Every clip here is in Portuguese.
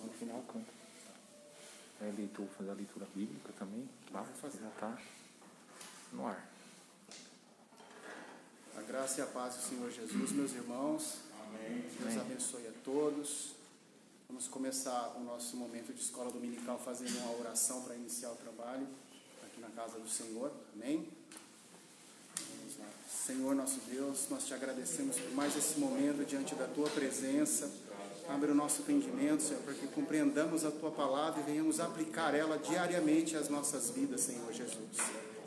Só no final canta. Fazer a leitura bíblica também. Tá? Já está no ar. A graça e a paz do Senhor Jesus, meus irmãos. Amém. Deus abençoe a todos. Vamos começar o nosso momento de escola dominical fazendo uma oração para iniciar o trabalho aqui na casa do Senhor. Amém? Vamos lá. Senhor nosso Deus, nós te agradecemos por mais esse momento diante da tua presença. Abre o nosso entendimento, Senhor, para que compreendamos a tua palavra e venhamos aplicar ela diariamente às nossas vidas, Senhor Jesus.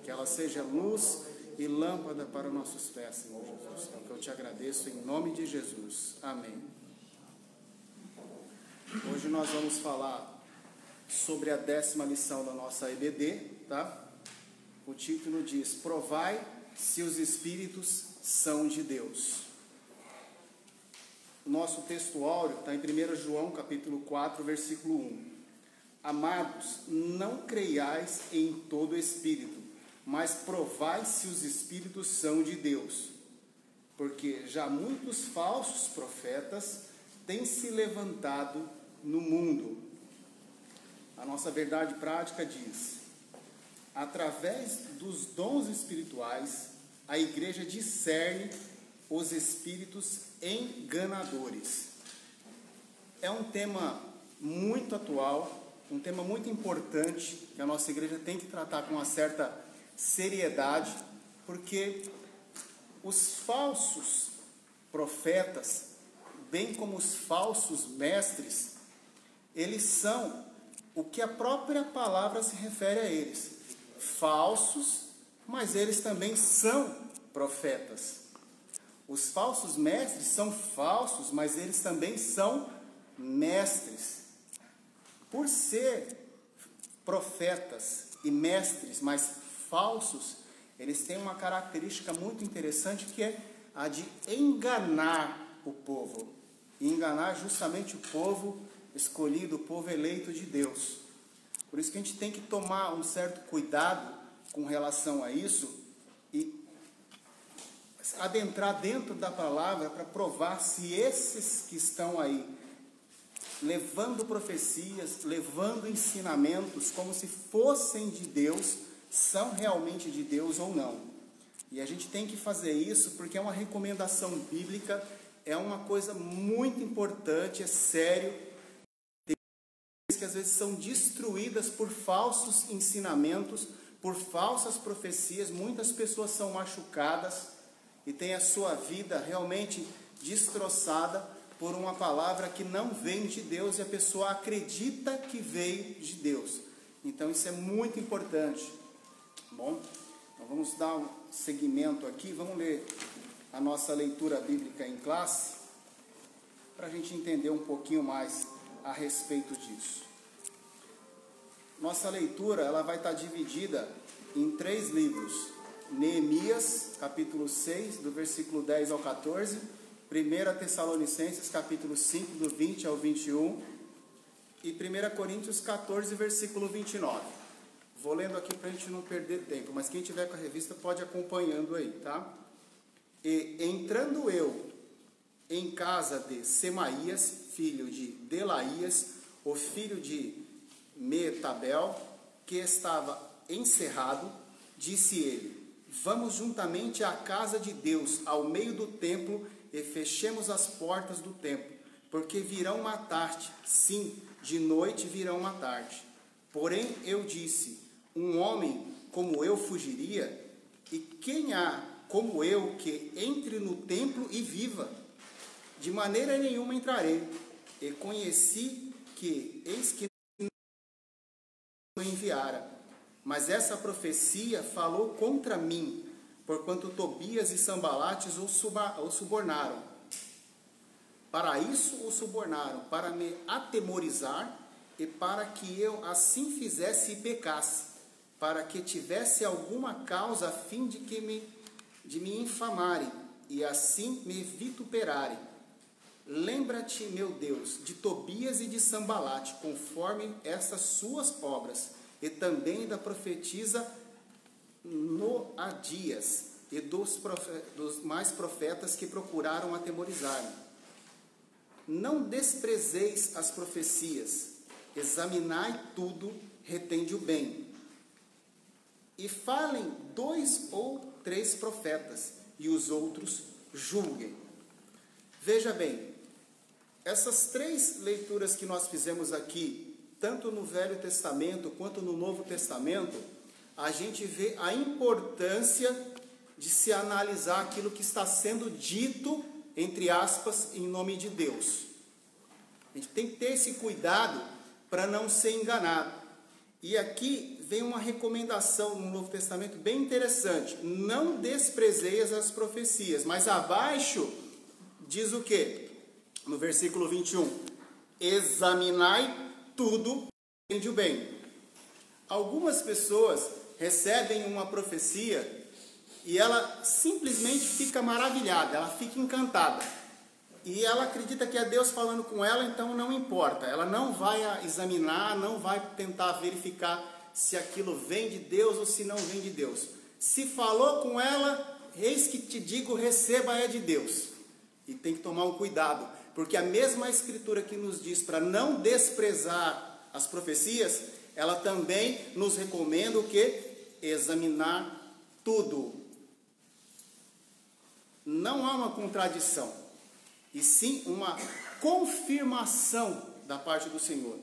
Que ela seja luz e lâmpada para os nossos pés, Senhor Jesus. É o que eu te agradeço em nome de Jesus. Amém. Hoje nós vamos falar sobre a 10ª lição da nossa EBD, tá? O título diz: Provai se os Espíritos são de Deus. O nosso texto áureo está em 1 João capítulo 4, versículo 1. Amados, não creiais em todo espírito, mas provai se os Espíritos são de Deus. Porque já muitos falsos profetas têm se levantado no mundo. A nossa verdade prática diz: através dos dons espirituais, a igreja discerne os espíritos enganadores. É um tema muito atual, um tema muito importante, que a nossa igreja tem que tratar com uma certa seriedade, porque os falsos profetas, bem como os falsos mestres, eles são o que a própria palavra se refere a eles. Falsos, mas eles também são profetas. Os falsos mestres são falsos, mas eles também são mestres. Por ser profetas e mestres, mas falsos, eles têm uma característica muito interessante, que é a de enganar o povo. E enganar justamente o povo escolhido, o povo eleito de Deus. Por isso que a gente tem que tomar um certo cuidado com relação a isso e adentrar dentro da palavra para provar se esses que estão aí levando profecias, levando ensinamentos como se fossem de Deus, são realmente de Deus ou não. E a gente tem que fazer isso porque é uma recomendação bíblica, é uma coisa muito importante, é sério. Tem coisas que às vezes são destruídas por falsos ensinamentos, por falsas profecias. Muitas pessoas são machucadas e têm a sua vida realmente destroçada por uma palavra que não vem de Deus e a pessoa acredita que veio de Deus. Então isso é muito importante. Bom, então vamos dar um seguimento aqui, vamos ler a nossa leitura bíblica em classe, para a gente entender um pouquinho mais a respeito disso. Nossa leitura ela vai estar dividida em 3 livros. Neemias, capítulo 6, do versículo 10 ao 14. 1 Tessalonicenses, capítulo 5, do 20 ao 21. E 1 Coríntios 14, versículo 29. Vou lendo aqui para a gente não perder tempo, mas quem tiver com a revista pode ir acompanhando aí, tá? E entrando eu em casa de Semaías, filho de Delaías, o filho de Metabel, que estava encerrado, disse ele: vamos juntamente à casa de Deus, ao meio do templo, e fechemos as portas do templo, porque virão matar-te, sim, de noite virão matar-te. Porém eu disse: um homem como eu fugiria? E quem há como eu que entre no templo e viva? De maneira nenhuma entrarei. E conheci que eis que não enviara. Mas essa profecia falou contra mim, porquanto Tobias e Sanbalates o subornaram. Para isso o subornaram, para me atemorizar e para que eu assim fizesse e pecasse, para que tivesse alguma causa a fim de me infamarem e assim me vituperarem. Lembra-te, meu Deus, de Tobias e de Sanbalate, conforme essas suas obras, e também da profetisa Noadias e dos mais profetas que procuraram atemorizar-me. não desprezeis as profecias, examinai tudo, retende o bem. E falem 2 ou 3 profetas, e os outros julguem. Veja bem, essas 3 leituras que nós fizemos aqui, tanto no Velho Testamento quanto no Novo Testamento, a gente vê a importância de se analisar aquilo que está sendo dito, entre aspas, em nome de Deus. A gente tem que ter esse cuidado para não ser enganado. E aqui vem uma recomendação no Novo Testamento bem interessante. Não desprezeias as profecias. Mas abaixo diz o quê? No versículo 21. Examinai tudo, entende o bem. Algumas pessoas recebem uma profecia e ela simplesmente fica maravilhada, ela fica encantada. E ela acredita que é Deus falando com ela, então não importa. Ela não vai examinar, não vai tentar verificar se aquilo vem de Deus ou se não vem de Deus. Se falou com ela, eis que te digo, receba é de Deus. E tem que tomar um cuidado, porque a mesma Escritura que nos diz para não desprezar as profecias, ela também nos recomenda o quê? Examinar tudo. Não há uma contradição, e sim uma confirmação da parte do Senhor.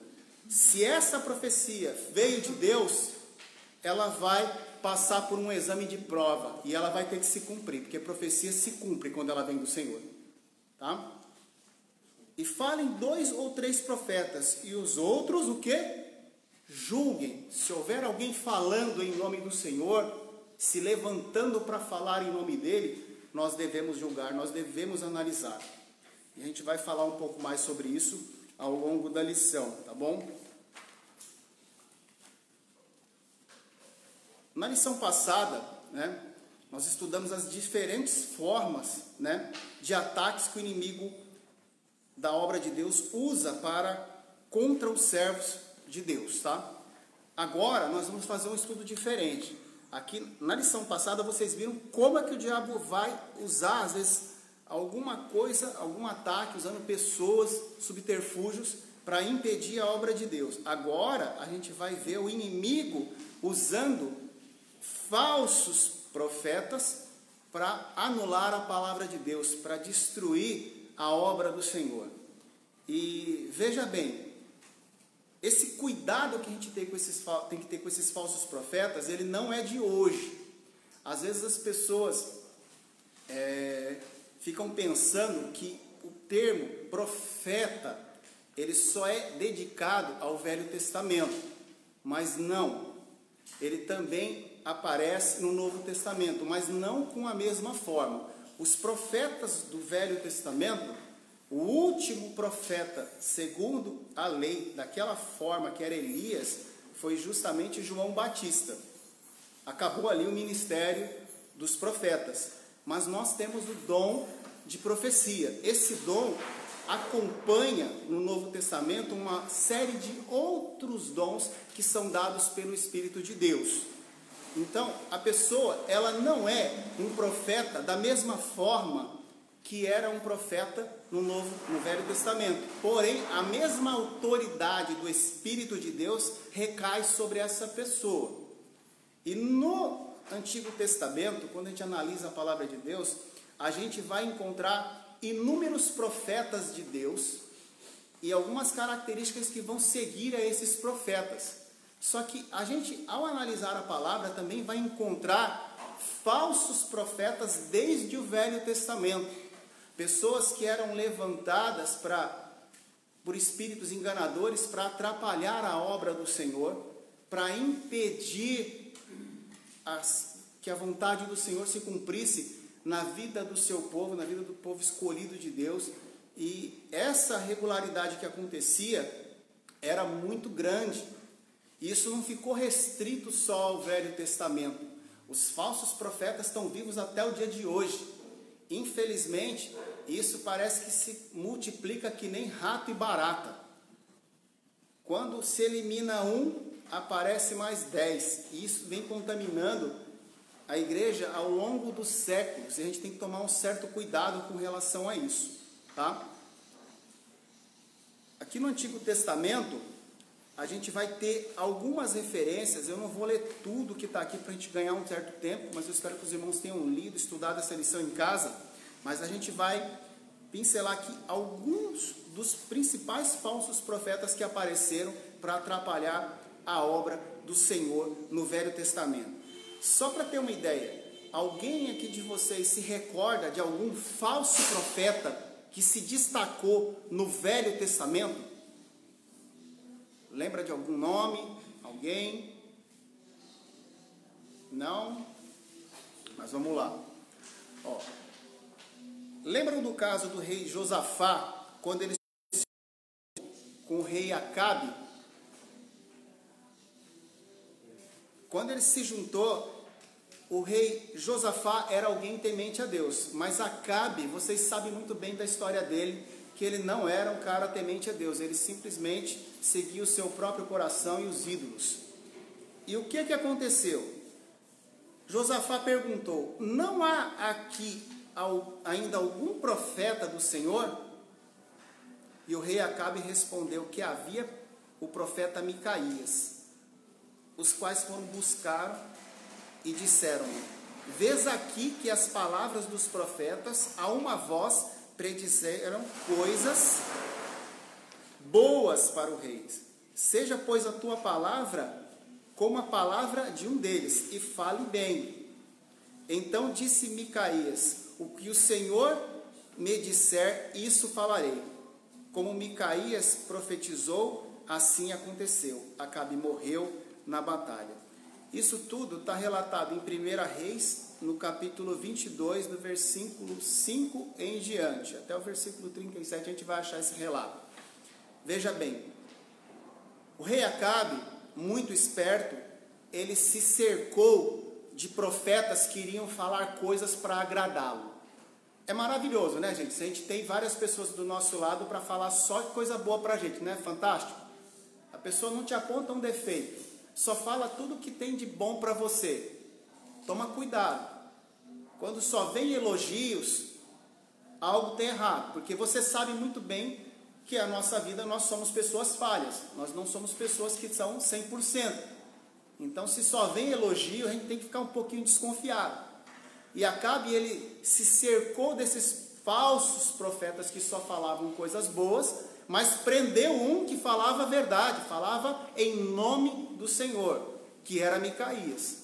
Se essa profecia veio de Deus, ela vai passar por um exame de prova, e ela vai ter que se cumprir, porque a profecia se cumpre quando ela vem do Senhor. Tá? E falem 2 ou 3 profetas, e os outros o quê? Julguem. Se houver alguém falando em nome do Senhor, se levantando para falar em nome dele, nós devemos julgar, nós devemos analisar. E a gente vai falar um pouco mais sobre isso ao longo da lição, tá bom? Na lição passada, nós estudamos as diferentes formas, de ataques que o inimigo da obra de Deus usa contra os servos de Deus, tá? Agora nós vamos fazer um estudo diferente. Aqui na lição passada vocês viram como é que o diabo vai usar, às vezes, alguma coisa, algum ataque, usando pessoas, subterfúgios, para impedir a obra de Deus. Agora a gente vai ver o inimigo usando falsos profetas para anular a palavra de Deus, para destruir a obra do Senhor. E veja bem, esse cuidado que a gente tem que ter com esses falsos profetas, ele não é de hoje. Às vezes as pessoas ficam pensando que o termo profeta, ele só é dedicado ao Velho Testamento. Mas não, ele também aparece no Novo Testamento, mas não com a mesma forma. Os profetas do Velho Testamento, o último profeta, segundo a lei, daquela forma que era Elias, foi justamente João Batista. Acabou ali o ministério dos profetas. Mas nós temos o dom de profecia. Esse dom acompanha no Novo Testamento uma série de outros dons que são dados pelo Espírito de Deus. Então, a pessoa, ela não é um profeta da mesma forma que era um profeta no Velho Testamento. Porém, a mesma autoridade do Espírito de Deus recai sobre essa pessoa. E no Antigo Testamento, quando a gente analisa a palavra de Deus, a gente vai encontrar inúmeros profetas de Deus e algumas características que vão seguir a esses profetas. Só que a gente, ao analisar a palavra, também vai encontrar falsos profetas desde o Velho Testamento. Pessoas que eram levantadas por espíritos enganadores para atrapalhar a obra do Senhor, para impedir que a vontade do Senhor se cumprisse na vida do seu povo, na vida do povo escolhido de Deus. E essa regularidade que acontecia era muito grande. Isso não ficou restrito só ao Velho Testamento. Os falsos profetas estão vivos até o dia de hoje. Infelizmente, isso parece que se multiplica que nem rato e barata. Quando se elimina um, aparece mais 10. E isso vem contaminando a igreja ao longo dos séculos. E a gente tem que tomar um certo cuidado com relação a isso, tá? Aqui no Antigo Testamento, a gente vai ter algumas referências. Eu não vou ler tudo que está aqui para a gente ganhar um certo tempo, mas eu espero que os irmãos tenham lido, estudado essa lição em casa. Mas a gente vai pincelar aqui alguns dos principais falsos profetas que apareceram para atrapalhar a obra do Senhor no Velho Testamento. Só para ter uma ideia, alguém aqui de vocês se recorda de algum falso profeta que se destacou no Velho Testamento? Lembra de algum nome? Alguém? Não? Mas vamos lá. Ó, lembram do caso do rei Josafá, quando ele se com o rei Acabe? Quando ele se juntou, o rei Josafá era alguém temente a Deus, mas Acabe, vocês sabem muito bem da história dele, que ele não era um cara temente a Deus, ele simplesmente seguia o seu próprio coração e os ídolos. E o que aconteceu? Josafá perguntou: não há aqui ainda algum profeta do Senhor? E o rei Acabe respondeu que havia o profeta Micaías, os quais foram buscar e disseram: vês aqui que as palavras dos profetas a uma voz predizeram coisas boas para o rei. Seja, pois, a tua palavra como a palavra de um deles, e fale bem. Então disse Micaías: o que o Senhor me disser, isso falarei. Como Micaías profetizou, assim aconteceu. Acabe morreu na batalha. Isso tudo está relatado em 1 Reis, no capítulo 22, do versículo 5 em diante. Até o versículo 37 a gente vai achar esse relato. Veja bem, o rei Acabe, muito esperto, ele se cercou de profetas que iriam falar coisas para agradá-lo. É maravilhoso, né, gente? Se a gente tem várias pessoas do nosso lado para falar só coisa boa para a gente, né? Fantástico. A pessoa não te aponta um defeito, só fala tudo que tem de bom para você. Toma cuidado. Quando só vem elogios, algo tem errado, porque você sabe muito bem que a nossa vida, nós somos pessoas falhas, nós não somos pessoas que são 100%. Então, se só vem elogio, a gente tem que ficar um pouquinho desconfiado. E Acabe, ele se cercou desses falsos profetas que só falavam coisas boas, mas prendeu um que falava a verdade, falava em nome do Senhor, que era Micaías.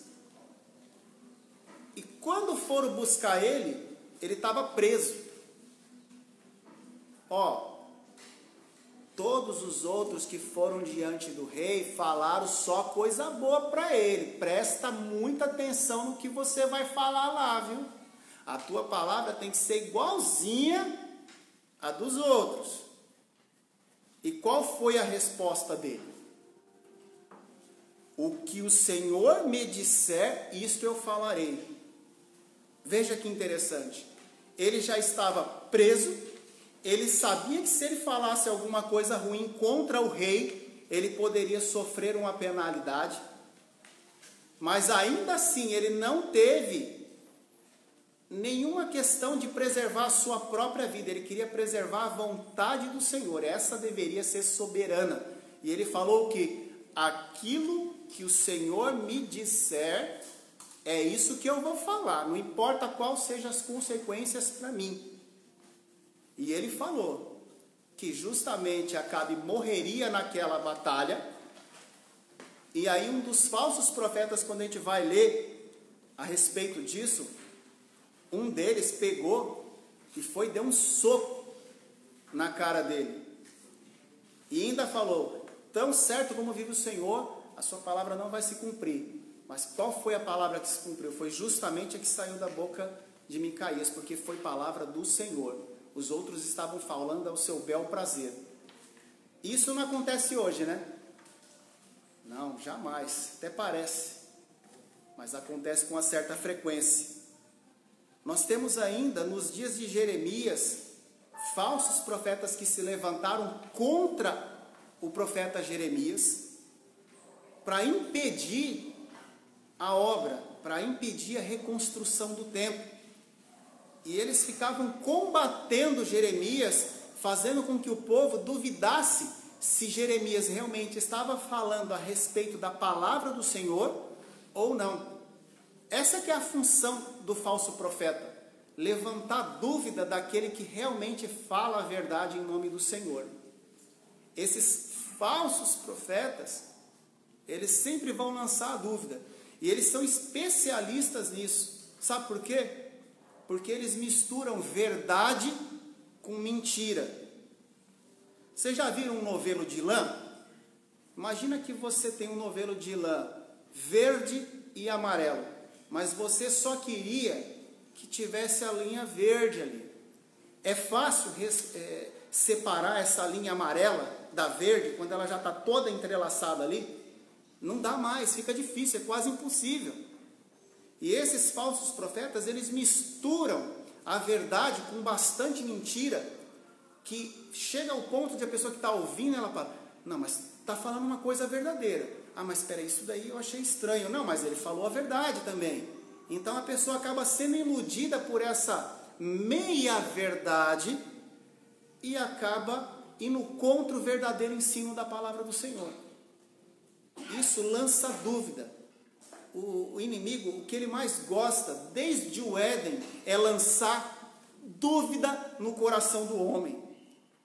E quando foram buscar ele estava preso. Todos os outros que foram diante do rei falaram só coisa boa para ele. Presta muita atenção no que você vai falar lá, viu? A tua palavra tem que ser igualzinha a dos outros. E qual foi a resposta dele? O que o Senhor me disser, isto eu falarei. Veja que interessante. Ele já estava preso. Ele sabia que se ele falasse alguma coisa ruim contra o rei, ele poderia sofrer uma penalidade. Mas ainda assim, ele não teve nenhuma questão de preservar a sua própria vida. Ele queria preservar a vontade do Senhor. Essa deveria ser soberana. E ele falou que aquilo que o Senhor me disser, é isso que eu vou falar. Não importa quais sejam as consequências para mim. E ele falou que justamente Acabe morreria naquela batalha. E aí um dos falsos profetas, quando a gente vai ler a respeito disso, um deles pegou e deu um soco na cara dele. E ainda falou: tão certo como vive o Senhor, a sua palavra não vai se cumprir. Mas qual foi a palavra que se cumpriu? Foi justamente a que saiu da boca de Micaías, porque foi palavra do Senhor. Os outros estavam falando ao seu bel prazer. Isso não acontece hoje, né? Não, jamais. Até parece. Mas acontece com uma certa frequência. Nós temos ainda, nos dias de Jeremias, falsos profetas que se levantaram contra o profeta Jeremias para impedir a obra, para impedir a reconstrução do templo. E eles ficavam combatendo Jeremias, fazendo com que o povo duvidasse se Jeremias realmente estava falando a respeito da palavra do Senhor ou não. Essa que é a função do falso profeta, levantar dúvida daquele que realmente fala a verdade em nome do Senhor. Esses falsos profetas, eles sempre vão lançar a dúvida, e eles são especialistas nisso. Sabe por quê? Porque eles misturam verdade com mentira. Vocês já viram um novelo de lã? Imagina que você tem um novelo de lã verde e amarelo, mas você só queria que tivesse a linha verde ali. É fácil separar essa linha amarela da verde quando ela já está toda entrelaçada ali? Não dá mais, fica difícil, é quase impossível. E esses falsos profetas, eles misturam a verdade com bastante mentira, que chega ao ponto de a pessoa que está ouvindo, ela fala, não, mas está falando uma coisa verdadeira. Ah, mas espera aí, isso daí eu achei estranho. Não, mas ele falou a verdade também. Então a pessoa acaba sendo iludida por essa meia-verdade e acaba indo contra o verdadeiro ensino da palavra do Senhor. Isso lança dúvida. O inimigo, o que ele mais gosta, desde o Éden, é lançar dúvida no coração do homem.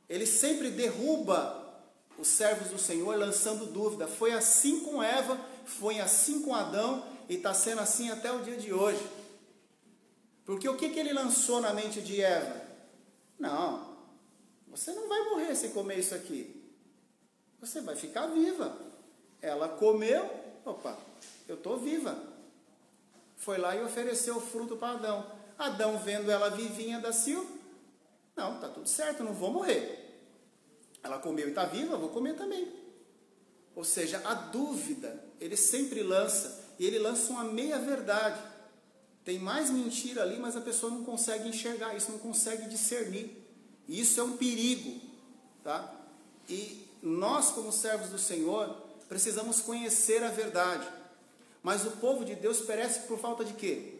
Ele sempre derruba os servos do Senhor lançando dúvida. Foi assim com Eva, foi assim com Adão e está sendo assim até o dia de hoje. Porque o que ele lançou na mente de Eva? Não, você não vai morrer se comer isso aqui. Você vai ficar viva. Ela comeu, opa, eu estou viva. Foi lá e ofereceu o fruto para Adão. Adão, vendo ela vivinha da Silva, não, está tudo certo, não vou morrer. Ela comeu e está viva, eu vou comer também. Ou seja, a dúvida, ele sempre lança, e ele lança uma meia-verdade. Tem mais mentira ali, mas a pessoa não consegue enxergar isso, não consegue discernir. E isso é um perigo, tá? E nós, como servos do Senhor, precisamos conhecer a verdade. Mas o povo de Deus perece por falta de quê?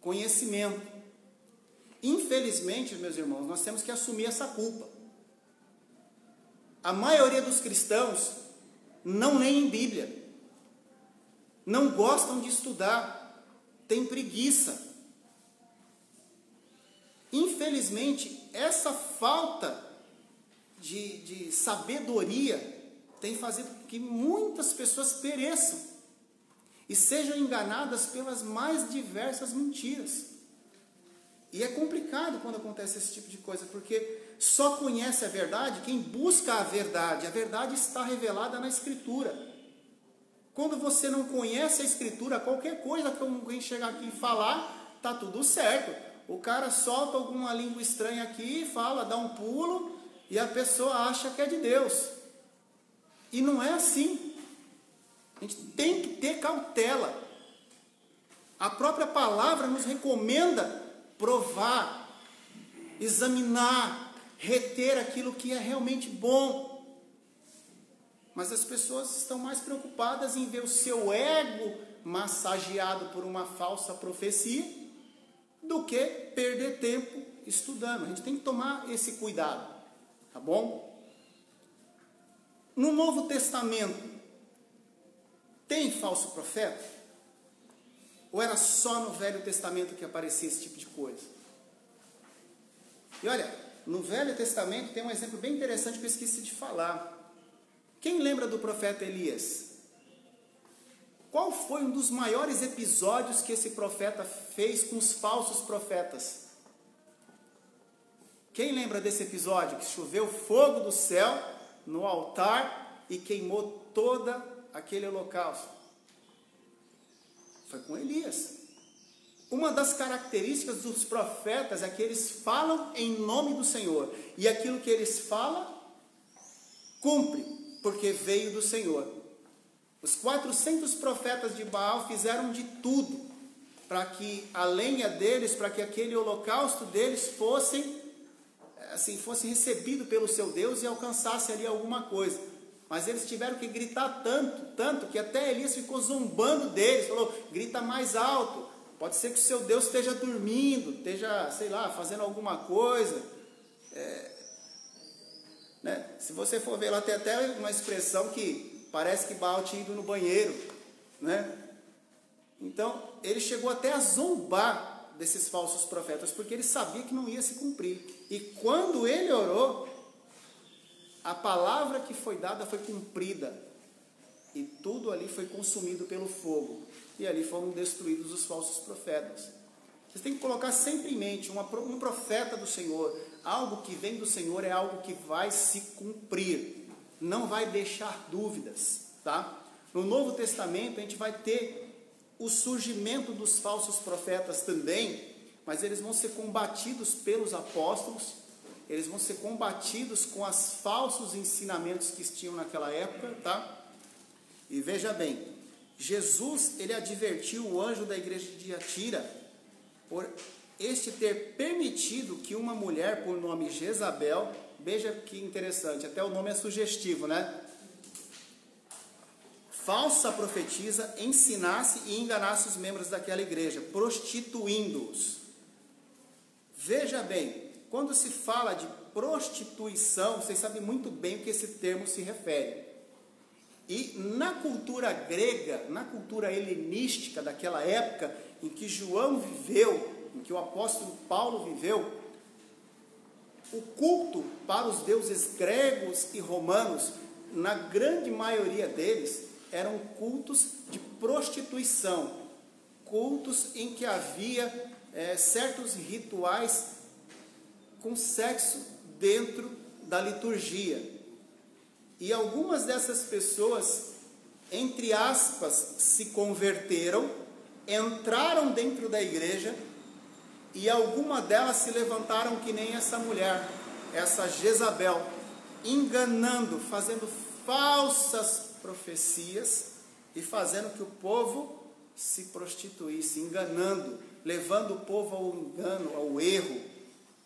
Conhecimento. Infelizmente, meus irmãos, nós temos que assumir essa culpa. A maioria dos cristãos não leem Bíblia, não gostam de estudar, tem preguiça. Infelizmente, essa falta de sabedoria tem fazido com que muitas pessoas pereçam e sejam enganadas pelas mais diversas mentiras. E é complicado quando acontece esse tipo de coisa, porque só conhece a verdade quem busca a verdade. A verdade está revelada na Escritura. Quando você não conhece a Escritura, qualquer coisa que alguém chegar aqui e falar, está tudo certo. O cara solta alguma língua estranha aqui, fala, dá um pulo, e a pessoa acha que é de Deus. E não é assim. A gente tem que ter cautela. A própria palavra nos recomenda provar, examinar, reter aquilo que é realmente bom. Mas as pessoas estão mais preocupadas em ver o seu ego massageado por uma falsa profecia do que perder tempo estudando. A gente tem que tomar esse cuidado, tá bom? No Novo Testamento, tem falso profeta? Ou era só no Velho Testamento que aparecia esse tipo de coisa? E olha, no Velho Testamento tem um exemplo bem interessante que eu esqueci de falar. Quem lembra do profeta Elias? Qual foi um dos maiores episódios que esse profeta fez com os falsos profetas? Quem lembra desse episódio? Que choveu fogo do céu no altar e queimou toda aquele holocausto. Foi com Elias. Uma das características dos profetas é que eles falam em nome do Senhor. E aquilo que eles falam, cumpre, porque veio do Senhor. Os 400 profetas de Baal fizeram de tudo para que a lenha deles, para que aquele holocausto deles fosse recebido pelo seu Deus e alcançasse ali alguma coisa. Mas eles tiveram que gritar tanto, que até Elias ficou zombando deles, falou, grita mais alto, pode ser que o seu Deus esteja dormindo, esteja, fazendo alguma coisa. né? Se você for ver lá, tem até uma expressão que parece que Baal tinha ido no banheiro, né? Então, ele chegou até a zombar desses falsos profetas, porque ele sabia que não ia se cumprir. E quando ele orou, a palavra que foi dada foi cumprida. E tudo ali foi consumido pelo fogo. E ali foram destruídos os falsos profetas. Vocês têm que colocar sempre em mente, um profeta do Senhor, algo que vem do Senhor é algo que vai se cumprir. Não vai deixar dúvidas, tá? No Novo Testamento a gente vai ter o surgimento dos falsos profetas também, mas eles vão ser combatidos pelos apóstolos, eles vão ser combatidos com os falsos ensinamentos que tinham naquela época, tá? E veja bem, Jesus, ele advertiu o anjo da igreja de Tiatira por este ter permitido que uma mulher por nome Jezabel, veja que interessante, até o nome é sugestivo, né? Falsa profetisa, ensinasse e enganasse os membros daquela igreja, prostituindo-os. Veja bem, quando se fala de prostituição, vocês sabem muito bem o que esse termo se refere. E na cultura grega, na cultura helenística daquela época, em que João viveu, em que o apóstolo Paulo viveu, o culto para os deuses gregos e romanos, na grande maioria deles, eram cultos de prostituição, cultos em que havia certos rituais com sexo dentro da liturgia. E algumas dessas pessoas, entre aspas, se converteram, entraram dentro da igreja e algumas delas se levantaram que nem essa mulher, essa Jezabel, enganando, fazendo falsas profecias e fazendo que o povo se prostituísse, enganando, levando o povo ao engano, ao erro.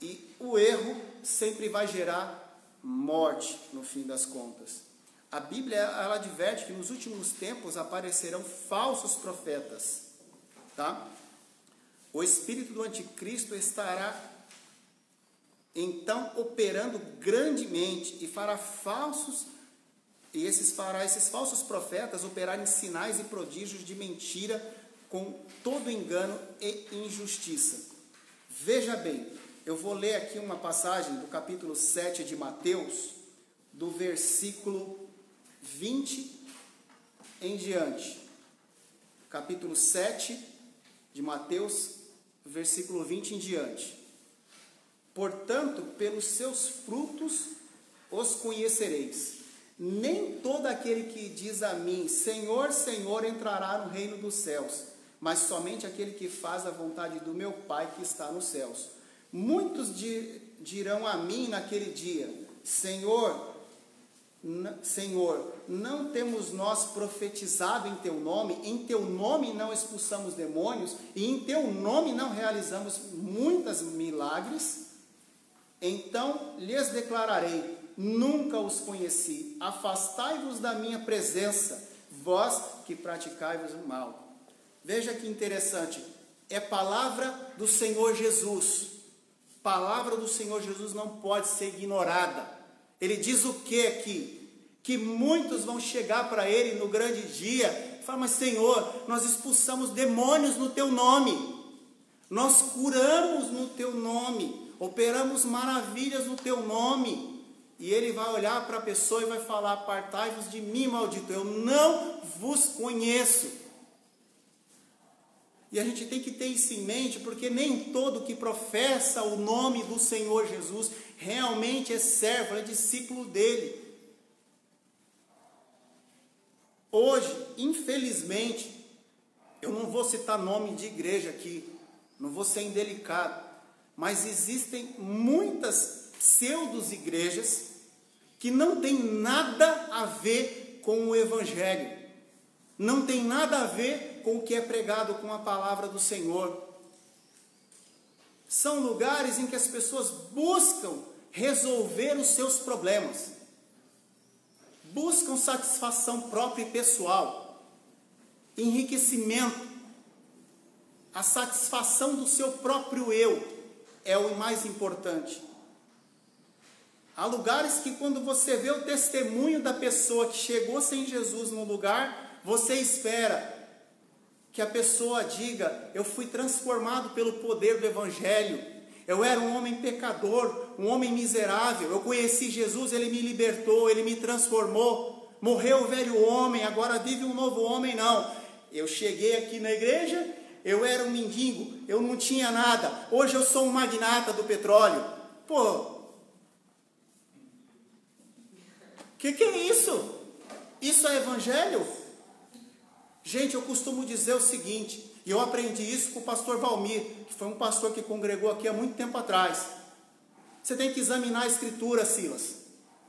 E o erro sempre vai gerar morte no fim das contas. A Bíblia, ela adverte que nos últimos tempos aparecerão falsos profetas, tá? O espírito do anticristo estará então operando grandemente e fará esses falsos profetas operarem sinais e prodígios de mentira com todo engano e injustiça. Veja bem, eu vou ler aqui uma passagem do capítulo 7 de Mateus, do versículo 20 em diante. Capítulo 7 de Mateus, versículo 20 em diante. Portanto, pelos seus frutos os conhecereis. Nem todo aquele que diz a mim, Senhor, Senhor, entrará no reino dos céus, mas somente aquele que faz a vontade do meu Pai que está nos céus. Muitos dirão a mim naquele dia, Senhor, não temos nós profetizado em teu nome, em teu nome não expulsamos demônios, e em teu nome não realizamos muitos milagres? Então lhes declararei, nunca os conheci, afastai-vos da minha presença, vós que praticai-vos o mal. Veja que interessante, é palavra do Senhor Jesus. Palavra do Senhor Jesus não pode ser ignorada. Ele diz o que aqui? Que muitos vão chegar para ele no grande dia e falar, mas Senhor, nós expulsamos demônios no teu nome, nós curamos no teu nome, operamos maravilhas no teu nome. E ele vai olhar para a pessoa e vai falar, apartai-vos de mim, maldito, eu não vos conheço. E a gente tem que ter isso em mente, porque nem todo que professa o nome do Senhor Jesus realmente é servo, é discípulo dele. Hoje, infelizmente, eu não vou citar nome de igreja aqui, não vou ser indelicado, mas existem muitas pseudo-igrejas que não tem nada a ver com o Evangelho, não tem nada a ver com o que é pregado com a palavra do Senhor. São lugares em que as pessoas buscam resolver os seus problemas, buscam satisfação própria e pessoal, enriquecimento, a satisfação do seu próprio eu é o mais importante. Há lugares que quando você vê o testemunho da pessoa que chegou sem Jesus no lugar, você espera que a pessoa diga: eu fui transformado pelo poder do Evangelho, eu era um homem pecador, um homem miserável, eu conheci Jesus, Ele me libertou, Ele me transformou, morreu o velho homem, agora vive um novo homem. Não, eu cheguei aqui na igreja, eu era um mendigo, eu não tinha nada, hoje eu sou um magnata do petróleo. Pô, que é isso? Isso é evangelho? Gente, eu costumo dizer o seguinte, e eu aprendi isso com o pastor Valmir, que foi um pastor que congregou aqui há muito tempo atrás. Você tem que examinar a escritura, Silas.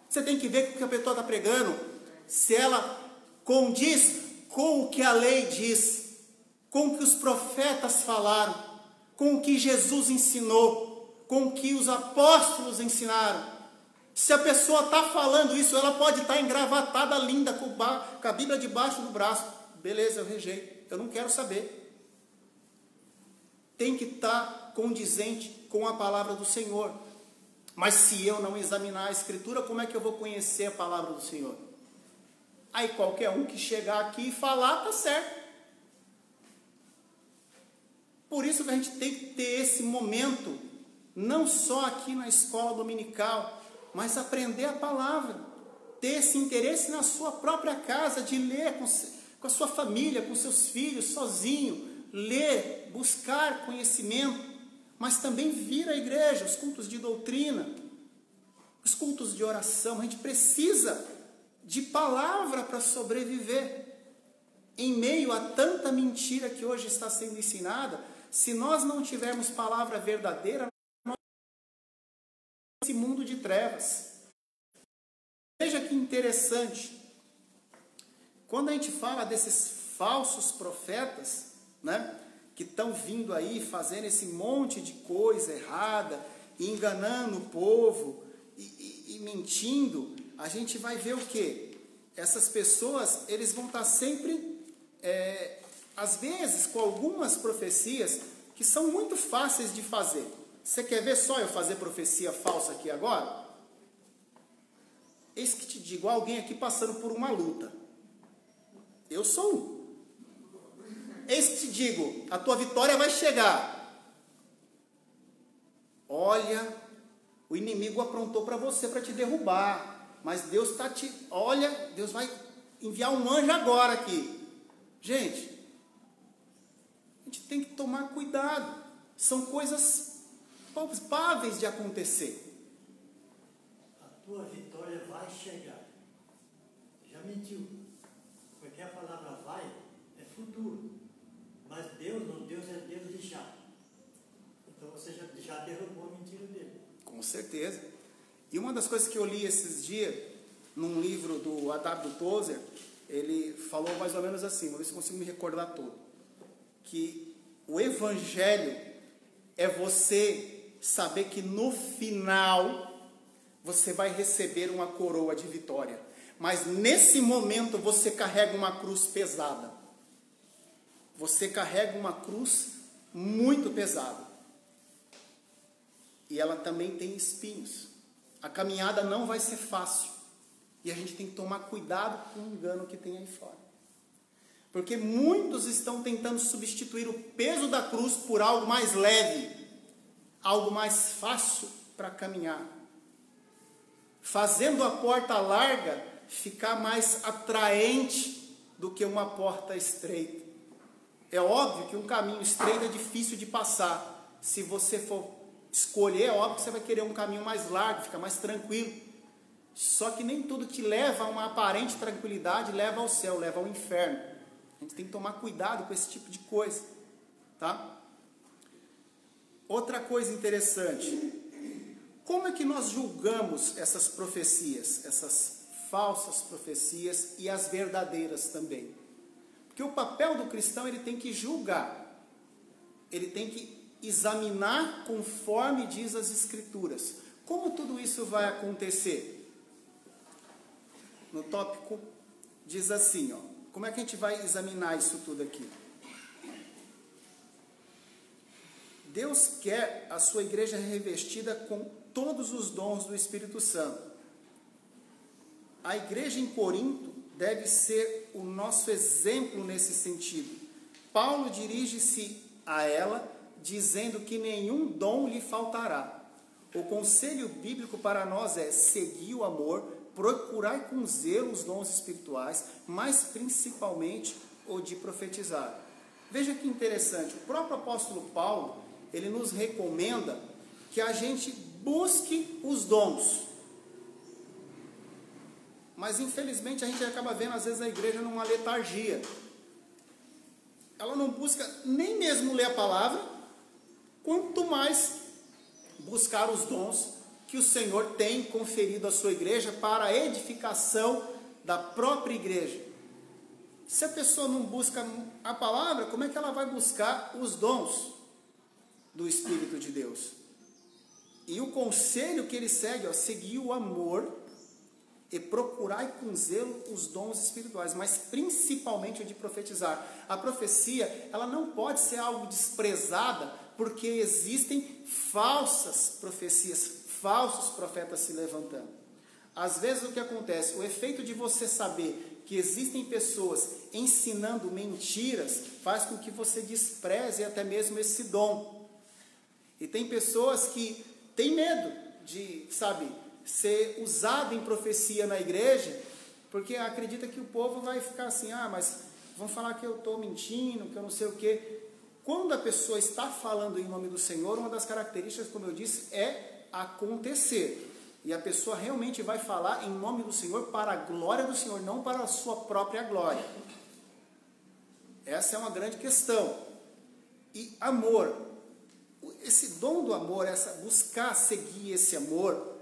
Você tem que ver o que a pessoa está pregando, se ela condiz com o que a lei diz, com o que os profetas falaram, com o que Jesus ensinou, com o que os apóstolos ensinaram. Se a pessoa está falando isso, ela pode estar engravatada, linda, com a Bíblia debaixo do braço. Beleza, eu rejeito, eu não quero saber. Tem que estar condizente com a palavra do Senhor. Mas se eu não examinar a Escritura, como é que eu vou conhecer a palavra do Senhor? Aí qualquer um que chegar aqui e falar, está certo. Por isso que a gente tem que ter esse momento, não só aqui na escola dominical, mas aprender a palavra, ter esse interesse na sua própria casa, de ler com a sua família, com seus filhos, sozinho, ler, buscar conhecimento, mas também vir à igreja, os cultos de doutrina, os cultos de oração. A gente precisa de palavra para sobreviver. Em meio a tanta mentira que hoje está sendo ensinada, se nós não tivermos palavra verdadeira, esse mundo de trevas. Veja que interessante, quando a gente fala desses falsos profetas, né, que estão vindo aí fazendo esse monte de coisa errada, enganando o povo e mentindo, a gente vai ver o quê? Essas pessoas, eles vão estar sempre, às vezes, com algumas profecias que são muito fáceis de fazer. Você quer ver só eu fazer profecia falsa aqui agora? Eis que te digo, alguém aqui passando por uma luta. Eu sou um. Eis que te digo, a tua vitória vai chegar. Olha, o inimigo aprontou para você, para te derrubar. Mas Deus está te... Olha, Deus vai enviar um anjo agora aqui. Gente, a gente tem que tomar cuidado. São coisas palpáveis de acontecer. A tua vitória vai chegar. Já mentiu. Porque a palavra vai é futuro. Mas Deus é Deus de já. Então você já derrubou a mentira dele. Com certeza. E uma das coisas que eu li esses dias, num livro do A.W. Tozer, ele falou mais ou menos assim, vou ver se eu consigo me recordar todo, que o evangelho é você saber que no final você vai receber uma coroa de vitória. Mas nesse momento você carrega uma cruz pesada. Você carrega uma cruz muito pesada. E ela também tem espinhos. A caminhada não vai ser fácil. E a gente tem que tomar cuidado com o engano que tem aí fora. Porque muitos estão tentando substituir o peso da cruz por algo mais leve, algo mais fácil para caminhar, fazendo a porta larga ficar mais atraente do que uma porta estreita. É óbvio que um caminho estreito é difícil de passar. Se você for escolher, é óbvio que você vai querer um caminho mais largo, fica mais tranquilo. Só que nem tudo que leva a uma aparente tranquilidade leva ao céu, leva ao inferno. A gente tem que tomar cuidado com esse tipo de coisa, tá? Outra coisa interessante, como é que nós julgamos essas profecias, essas falsas profecias e as verdadeiras também? Porque o papel do cristão, ele tem que julgar, ele tem que examinar conforme diz as Escrituras. Como tudo isso vai acontecer? No tópico diz assim, ó, como é que a gente vai examinar isso tudo aqui? Deus quer a sua igreja revestida com todos os dons do Espírito Santo. A igreja em Corinto deve ser o nosso exemplo nesse sentido. Paulo dirige-se a ela dizendo que nenhum dom lhe faltará. O conselho bíblico para nós é seguir o amor, procurar com zelo os dons espirituais, mas principalmente o de profetizar. Veja que interessante, o próprio apóstolo Paulo, ele nos recomenda que a gente busque os dons. Mas infelizmente a gente acaba vendo às vezes a igreja numa letargia. Ela não busca nem mesmo ler a palavra, quanto mais buscar os dons que o Senhor tem conferido à sua igreja para a edificação da própria igreja. Se a pessoa não busca a palavra, como é que ela vai buscar os dons do Espírito de Deus? E o conselho que ele segue, seguir o amor e procurar com zelo os dons espirituais, mas principalmente o de profetizar. A profecia, ela não pode ser algo desprezada, porque existem falsas profecias, falsos profetas se levantando. Às vezes o que acontece, o efeito de você saber que existem pessoas ensinando mentiras, faz com que você despreze até mesmo esse dom. E tem pessoas que têm medo de, ser usado em profecia na igreja, porque acredita que o povo vai ficar assim, mas vão falar que eu estou mentindo, que eu não sei o quê. Quando a pessoa está falando em nome do Senhor, uma das características, como eu disse, é acontecer. E a pessoa realmente vai falar em nome do Senhor para a glória do Senhor, não para a sua própria glória. Essa é uma grande questão. E amor, esse dom do amor, buscar seguir esse amor,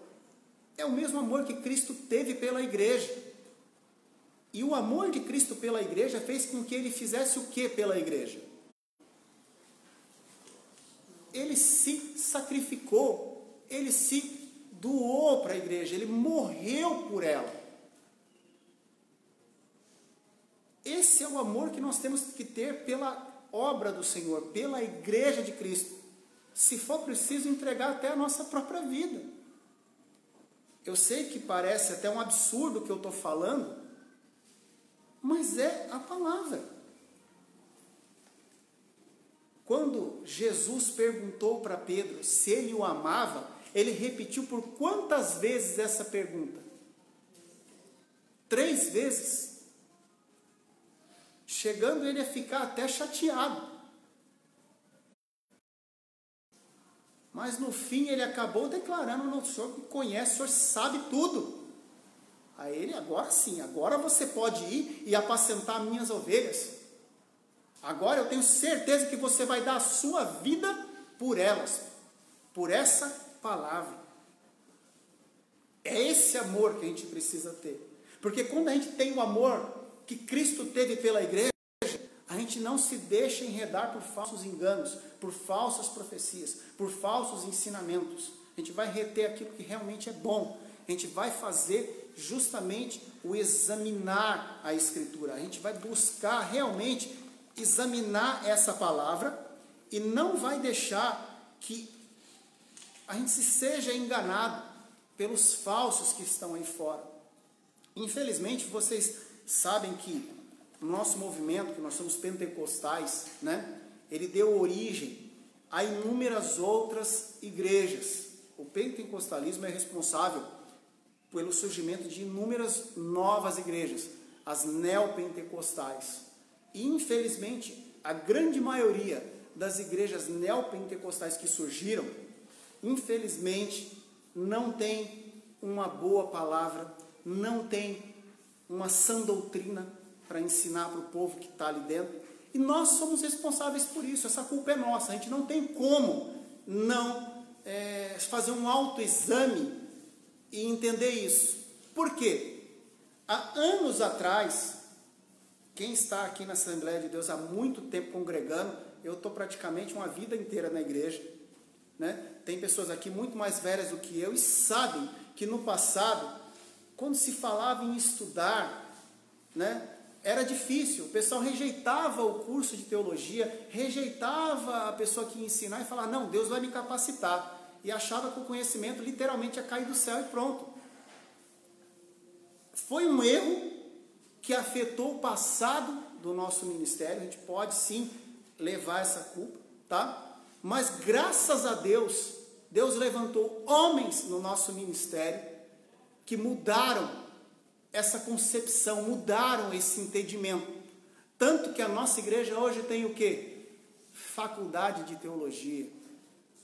é o mesmo amor que Cristo teve pela igreja. E o amor de Cristo pela igreja fez com que ele fizesse o que pela igreja? Ele se sacrificou, ele se doou para a igreja, ele morreu por ela. Esse é o amor que nós temos que ter pela obra do Senhor, pela igreja de Cristo. Se for preciso, entregar até a nossa própria vida. Eu sei que parece até um absurdo o que eu estou falando, mas é a palavra. Quando Jesus perguntou para Pedro se ele o amava, ele repetiu por quantas vezes essa pergunta? 3 vezes. Chegando ele a ficar até chateado. Mas no fim ele acabou declarando: "Não, o Senhor me conhece, o Senhor sabe tudo." Aí ele, agora sim, agora você pode ir e apacentar minhas ovelhas. Agora eu tenho certeza que você vai dar a sua vida por elas, por essa palavra. É esse amor que a gente precisa ter. Porque quando a gente tem o amor que Cristo teve pela igreja, a gente não se deixa enredar por falsos enganos, por falsas profecias, por falsos ensinamentos. A gente vai reter aquilo que realmente é bom. A gente vai fazer justamente o examinar a Escritura. A gente vai buscar realmente examinar essa palavra e não vai deixar que a gente seja enganado pelos falsos que estão aí fora. Infelizmente, vocês sabem que o nosso movimento, que nós somos pentecostais, ele deu origem a inúmeras outras igrejas. O pentecostalismo é responsável pelo surgimento de inúmeras novas igrejas, as neopentecostais. E, infelizmente, a grande maioria das igrejas neopentecostais que surgiram, infelizmente, não tem uma boa palavra, não tem uma sã doutrina para ensinar para o povo que está ali dentro. E nós somos responsáveis por isso, essa culpa é nossa. A gente não tem como não fazer um autoexame e entender isso. Por quê? Há anos atrás, quem está aqui na Assembleia de Deus há muito tempo congregando, eu estou praticamente uma vida inteira na igreja, Tem pessoas aqui muito mais velhas do que eu e sabem que no passado, quando se falava em estudar, era difícil. O pessoal rejeitava o curso de teologia, rejeitava a pessoa que ia ensinar e falava: "Não, Deus vai me capacitar." e achava que o conhecimento literalmente ia cair do céu e pronto. Foi um erro que afetou o passado do nosso ministério. A gente pode sim levar essa culpa, tá? Mas graças a Deus, Deus levantou homens no nosso ministério que mudaram essa concepção, mudaram esse entendimento. Tanto que a nossa igreja hoje tem o quê? Faculdade de teologia.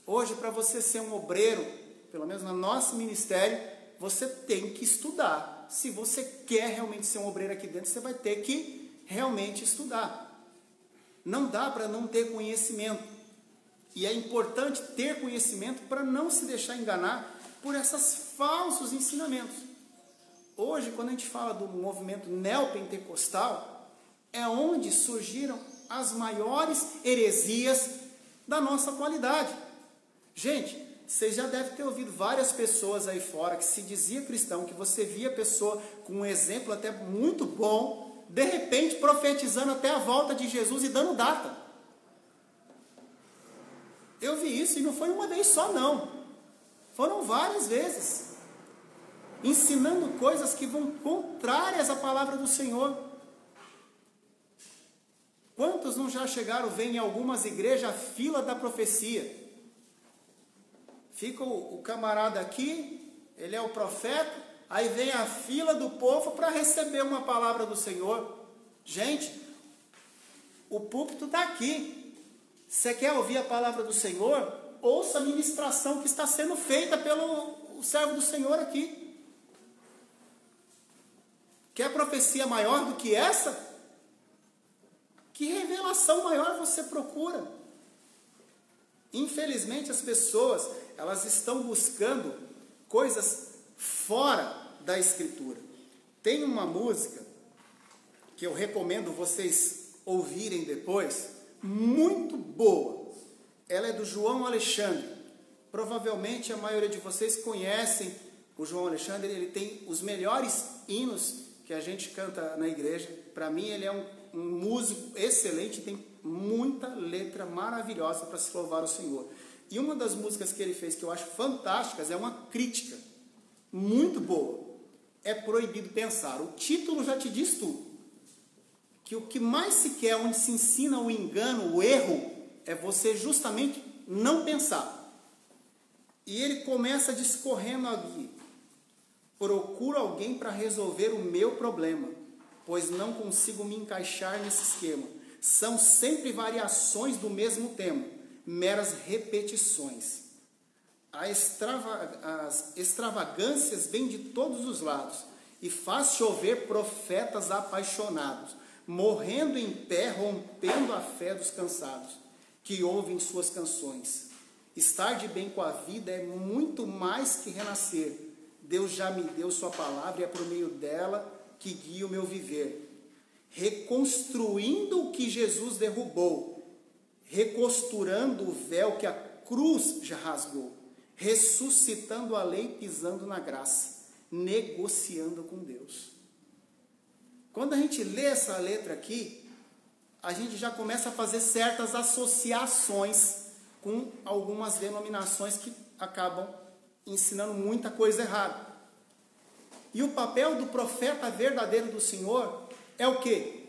Hoje, para você ser um obreiro, pelo menos no nosso ministério, você tem que estudar. Se você quer realmente ser um obreiro aqui dentro, você vai ter que realmente estudar. Não dá para não ter conhecimento. E é importante ter conhecimento para não se deixar enganar por esses falsos ensinamentos. Hoje, quando a gente fala do movimento neopentecostal, é onde surgiram as maiores heresias da nossa atualidade. Gente, vocês já devem ter ouvido várias pessoas aí fora que se dizia cristão, que você via a pessoa com um exemplo até muito bom, de repente profetizando até a volta de Jesus e dando data. Eu vi isso e não foi uma vez só não, foram várias vezes, ensinando coisas que vão contrárias à palavra do Senhor. Quantos não já chegaram, vem em algumas igrejas, a fila da profecia? Fica o camarada aqui, ele é o profeta, aí vem a fila do povo para receber uma palavra do Senhor. Gente, o púlpito está aqui. Você quer ouvir a palavra do Senhor? Ouça a ministração que está sendo feita pelo servo do Senhor aqui. Quer profecia maior do que essa? Que revelação maior você procura? Infelizmente as pessoas, elas estão buscando coisas fora da Escritura. Tem uma música que eu recomendo vocês ouvirem depois, muito boa. Ela é do João Alexandre. Provavelmente a maioria de vocês conhecem o João Alexandre. Ele tem os melhores hinos que a gente canta na igreja. Para mim ele é um músico excelente, tem muita letra maravilhosa para se louvar o Senhor. E uma das músicas que ele fez que eu acho fantásticas é uma crítica muito boa. É Proibido Pensar. O título já te diz tudo. Que o que mais se quer, onde se ensina o engano, o erro, é você justamente não pensar. E ele começa discorrendo aqui. Procuro alguém para resolver o meu problema, pois não consigo me encaixar nesse esquema. São sempre variações do mesmo tema, meras repetições. As extravagâncias vêm de todos os lados e faz chover profetas apaixonados, morrendo em pé, rompendo a fé dos cansados, que ouvem suas canções. Estar de bem com a vida é muito mais que renascer. Deus já me deu sua palavra e é por meio dela que guia o meu viver. Reconstruindo o que Jesus derrubou, recosturando o véu que a cruz já rasgou, ressuscitando a lei, pisando na graça, negociando com Deus. Quando a gente lê essa letra aqui, a gente já começa a fazer certas associações com algumas denominações que acabam ensinando muita coisa errada. E o papel do profeta verdadeiro do Senhor é o quê?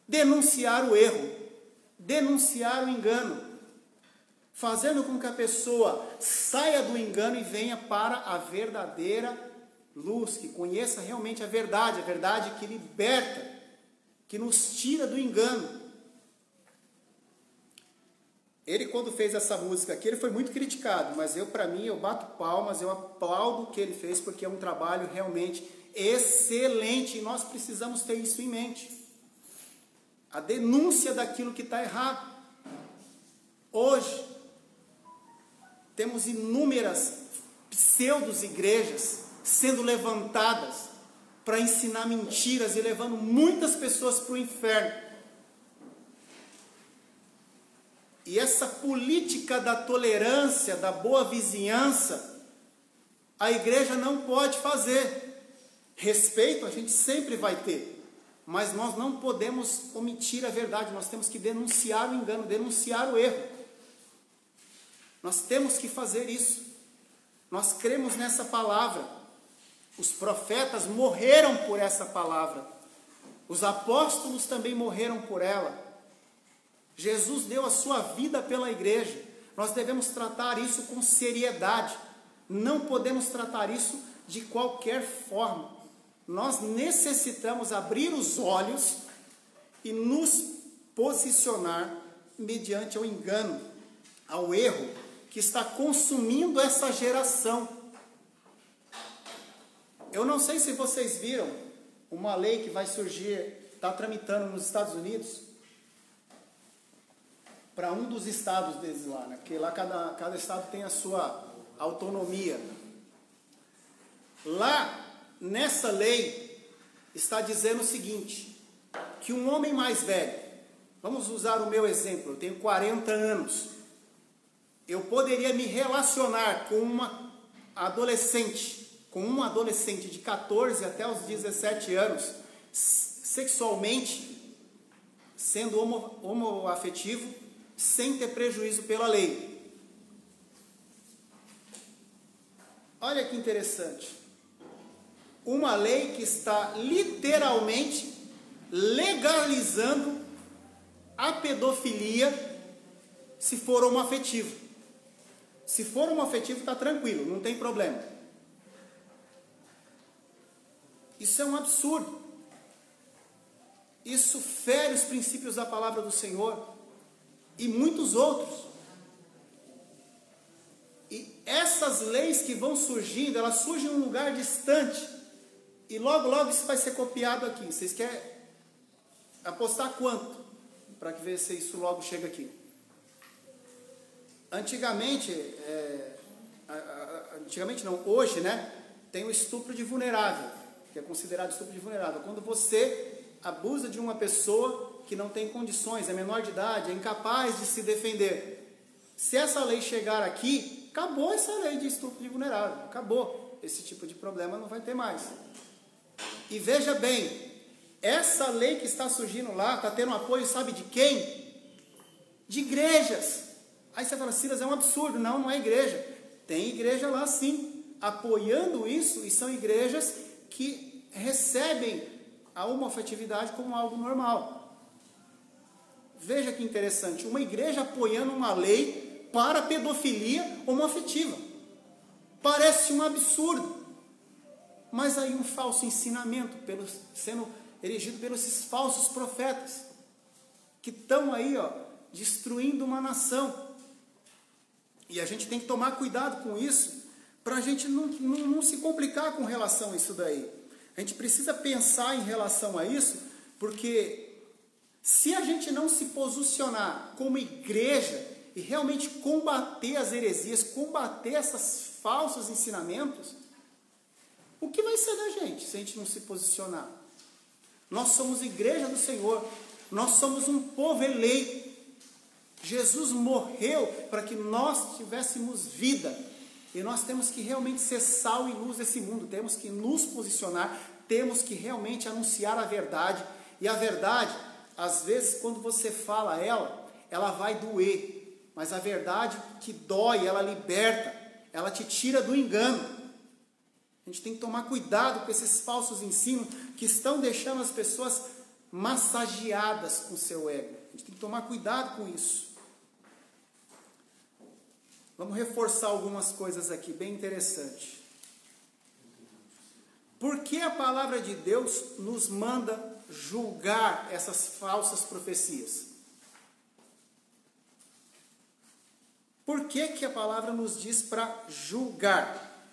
Denunciar o erro, denunciar o engano, fazendo com que a pessoa saia do engano e venha para a verdadeira luz, que conheça realmente a verdade que liberta, que nos tira do engano. Ele, quando fez essa música aqui, ele foi muito criticado, mas eu bato palmas, eu aplaudo o que ele fez, porque é um trabalho realmente excelente, e nós precisamos ter isso em mente. A denúncia daquilo que está errado. Hoje, temos inúmeras pseudo-igrejas sendo levantadas para ensinar mentiras e levando muitas pessoas para o inferno. E essa política da tolerância, da boa vizinhança, a igreja não pode fazer. Respeito a gente sempre vai ter, mas nós não podemos omitir a verdade, nós temos que denunciar o engano, denunciar o erro. Nós temos que fazer isso. Nós cremos nessa palavra. Os profetas morreram por essa palavra. Os apóstolos também morreram por ela. Jesus deu a sua vida pela igreja. Nós devemos tratar isso com seriedade. Não podemos tratar isso de qualquer forma. Nós necessitamos abrir os olhos e nos posicionar mediante ao engano, ao erro que está consumindo essa geração. Eu não sei se vocês viram uma lei que vai surgir, está tramitando nos Estados Unidos, para um dos estados deles lá, né? Porque lá cada estado tem a sua autonomia. Lá, nessa lei, está dizendo o seguinte, que um homem mais velho, vamos usar o meu exemplo, eu tenho 40 anos, eu poderia me relacionar com um adolescente de 14 até os 17 anos, sexualmente, sendo homoafetivo, sem ter prejuízo pela lei. Olha que interessante. Uma lei que está literalmente legalizando a pedofilia se for homoafetivo. Se for homoafetivo, está tranquilo, não tem problema. Isso é um absurdo. Isso fere os princípios da palavra do Senhor e muitos outros. E essas leis que vão surgindo, elas surgem em um lugar distante. E logo, logo isso vai ser copiado aqui. Vocês querem apostar quanto? Para ver se isso logo chega aqui. Antigamente não, hoje, né? Tem o estupro de vulnerável, que é considerado estupro de vulnerável. Quando você abusa de uma pessoa que não tem condições, é menor de idade, é incapaz de se defender. Se essa lei chegar aqui, acabou essa lei de estupro de vulnerável, acabou. Esse tipo de problema não vai ter mais. E veja bem, essa lei que está surgindo lá, está tendo apoio, sabe de quem? De igrejas. Aí você fala, Silas, é um absurdo. Não, não é igreja. Tem igreja lá sim, apoiando isso, e são igrejas que recebem a homoafetividade como algo normal. Veja que interessante, uma igreja apoiando uma lei para pedofilia homoafetiva. Parece um absurdo, mas aí um falso ensinamento sendo erigido pelos esses falsos profetas, que estão aí, destruindo uma nação. E a gente tem que tomar cuidado com isso, para a gente não se complicar com relação a isso daí. A gente precisa pensar em relação a isso, porque se a gente não se posicionar como igreja e realmente combater as heresias, combater esses falsos ensinamentos, o que vai ser da gente se a gente não se posicionar? Nós somos igreja do Senhor, nós somos um povo eleito. Jesus morreu para que nós tivéssemos vida. E nós temos que realmente ser sal e luz desse mundo. Temos que nos posicionar, temos que realmente anunciar a verdade. E a verdade, às vezes, quando você fala ela vai doer. Mas a verdade que dói, ela liberta, ela te tira do engano. A gente tem que tomar cuidado com esses falsos ensinos que estão deixando as pessoas massageadas com o seu ego. A gente tem que tomar cuidado com isso. Vamos reforçar algumas coisas aqui, bem interessante. Por que a palavra de Deus nos manda julgar essas falsas profecias? Por que a palavra nos diz para julgar?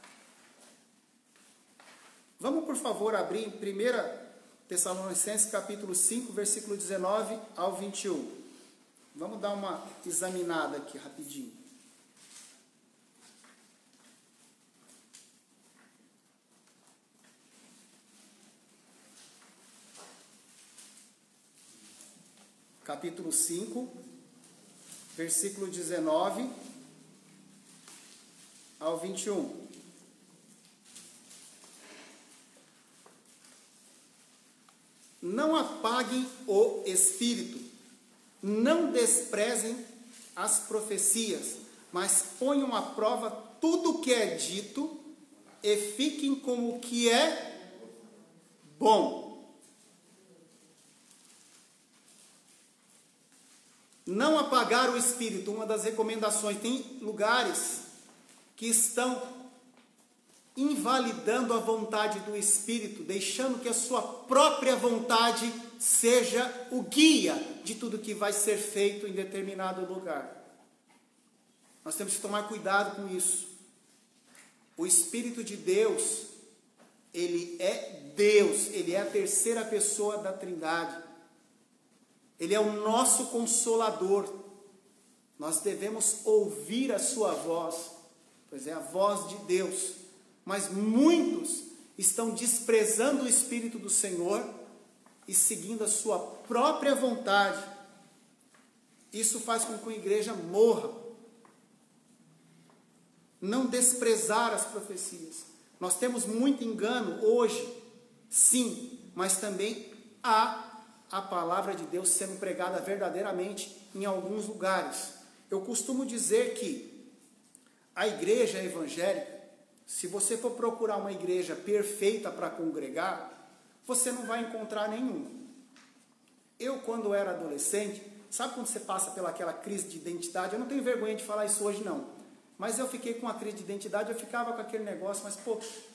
Vamos, por favor, abrir em 1 Tessalonicenses, capítulo 5, versículo 19 ao 21. Vamos dar uma examinada aqui rapidinho. Capítulo 5, versículo 19 ao 21. Não apaguem o espírito, não desprezem as profecias, mas ponham à prova tudo o que é dito e fiquem com o que é bom. Não apagar o espírito, uma das recomendações. Tem lugares que estão invalidando a vontade do Espírito, deixando que a sua própria vontade seja o guia de tudo que vai ser feito em determinado lugar. Nós temos que tomar cuidado com isso. O Espírito de Deus, ele é Deus, ele é a terceira pessoa da Trindade. Ele é o nosso Consolador. Nós devemos ouvir a sua voz, pois é a voz de Deus. Mas muitos estão desprezando o Espírito do Senhor e seguindo a sua própria vontade. Isso faz com que a igreja morra. Não desprezar as profecias. Nós temos muito engano hoje, sim, mas também há a palavra de Deus sendo pregada verdadeiramente em alguns lugares. Eu costumo dizer que a igreja evangélica, se você for procurar uma igreja perfeita para congregar, você não vai encontrar nenhuma. Eu, quando era adolescente, sabe quando você passa pelaquela crise de identidade? Eu não tenho vergonha de falar isso hoje, não. Mas eu fiquei com uma crise de identidade, eu ficava com aquele negócio, mas,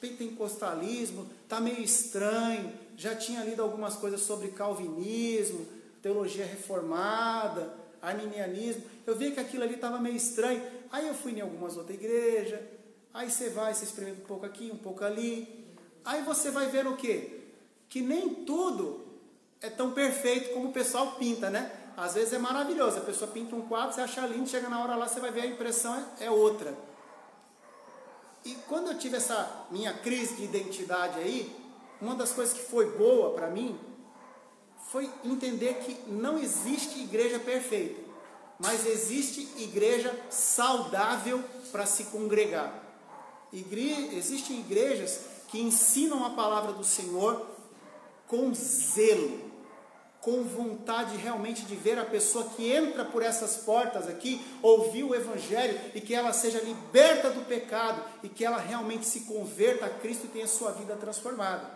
pentecostalismo, tá meio estranho. Já tinha lido algumas coisas sobre calvinismo, teologia reformada, arminianismo. Eu vi que aquilo ali estava meio estranho. Aí eu fui em algumas outras igrejas. Aí você experimenta um pouco aqui, um pouco ali. Aí você vai ver o quê? Que nem tudo é tão perfeito como o pessoal pinta, né? Às vezes é maravilhoso. A pessoa pinta um quadro, você acha lindo, chega na hora lá, você vai ver a impressão é outra. E quando eu tive essa minha crise de identidade aí, uma das coisas que foi boa para mim foi entender que não existe igreja perfeita, mas existe igreja saudável para se congregar. Existem igrejas que ensinam a palavra do Senhor com zelo, com vontade realmente de ver a pessoa que entra por essas portas aqui, ouvir o Evangelho e que ela seja liberta do pecado e que ela realmente se converta a Cristo e tenha sua vida transformada.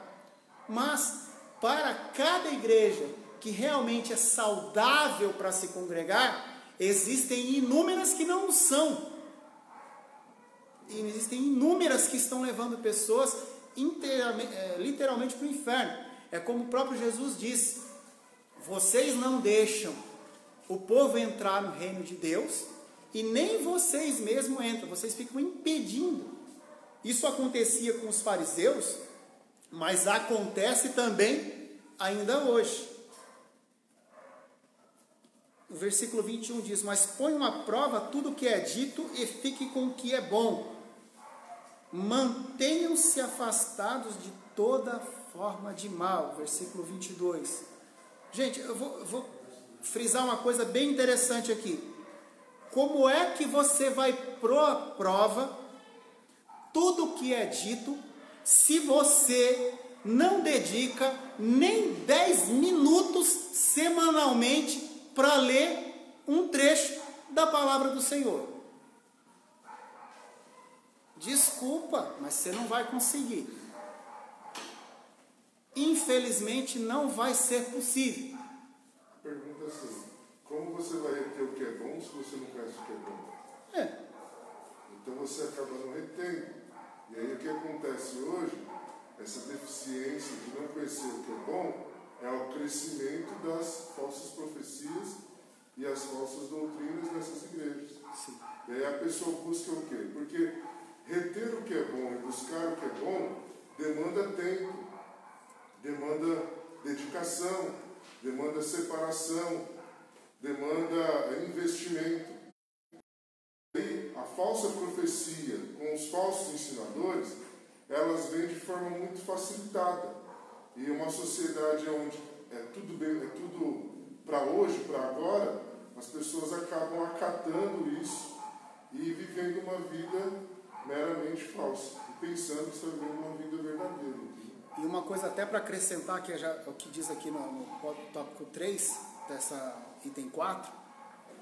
Mas para cada igreja que realmente é saudável para se congregar, existem inúmeras que não são. E existem inúmeras que estão levando pessoas literalmente para o inferno. É como o próprio Jesus disse: vocês não deixam o povo entrar no reino de Deus e nem vocês mesmos entram, vocês ficam impedindo. Isso acontecia com os fariseus, mas acontece também ainda hoje. O versículo 21 diz: mas ponham à prova tudo o que é dito e fique com o que é bom. Mantenham-se afastados de toda forma de mal. Versículo 22. Gente, eu vou frisar uma coisa bem interessante aqui. Como é que você vai pôr à prova tudo o que é dito se você não dedica nem 10 minutos semanalmente para ler um trecho da palavra do Senhor? Desculpa, mas você não vai conseguir. Infelizmente, não vai ser possível. Pergunta assim: como você vai reter o que é bom se você não conhece o que é bom? Então você acaba não retendo. E aí o que acontece hoje, essa deficiência de não conhecer o que é bom, é o crescimento das falsas profecias e as falsas doutrinas nessas igrejas. Sim. E aí a pessoa busca o quê? Porque reter o que é bom e buscar o que é bom demanda tempo, demanda dedicação, demanda separação, demanda investimento. E a falsa profecia com os falsos ensinadores, elas vêm de forma muito facilitada. E uma sociedade onde é tudo bem, é tudo para hoje, para agora, as pessoas acabam acatando isso e vivendo uma vida meramente falsa, e pensando que está vivendo uma vida verdadeira. E uma coisa até para acrescentar, que é o que diz aqui no tópico 3, dessa item 4,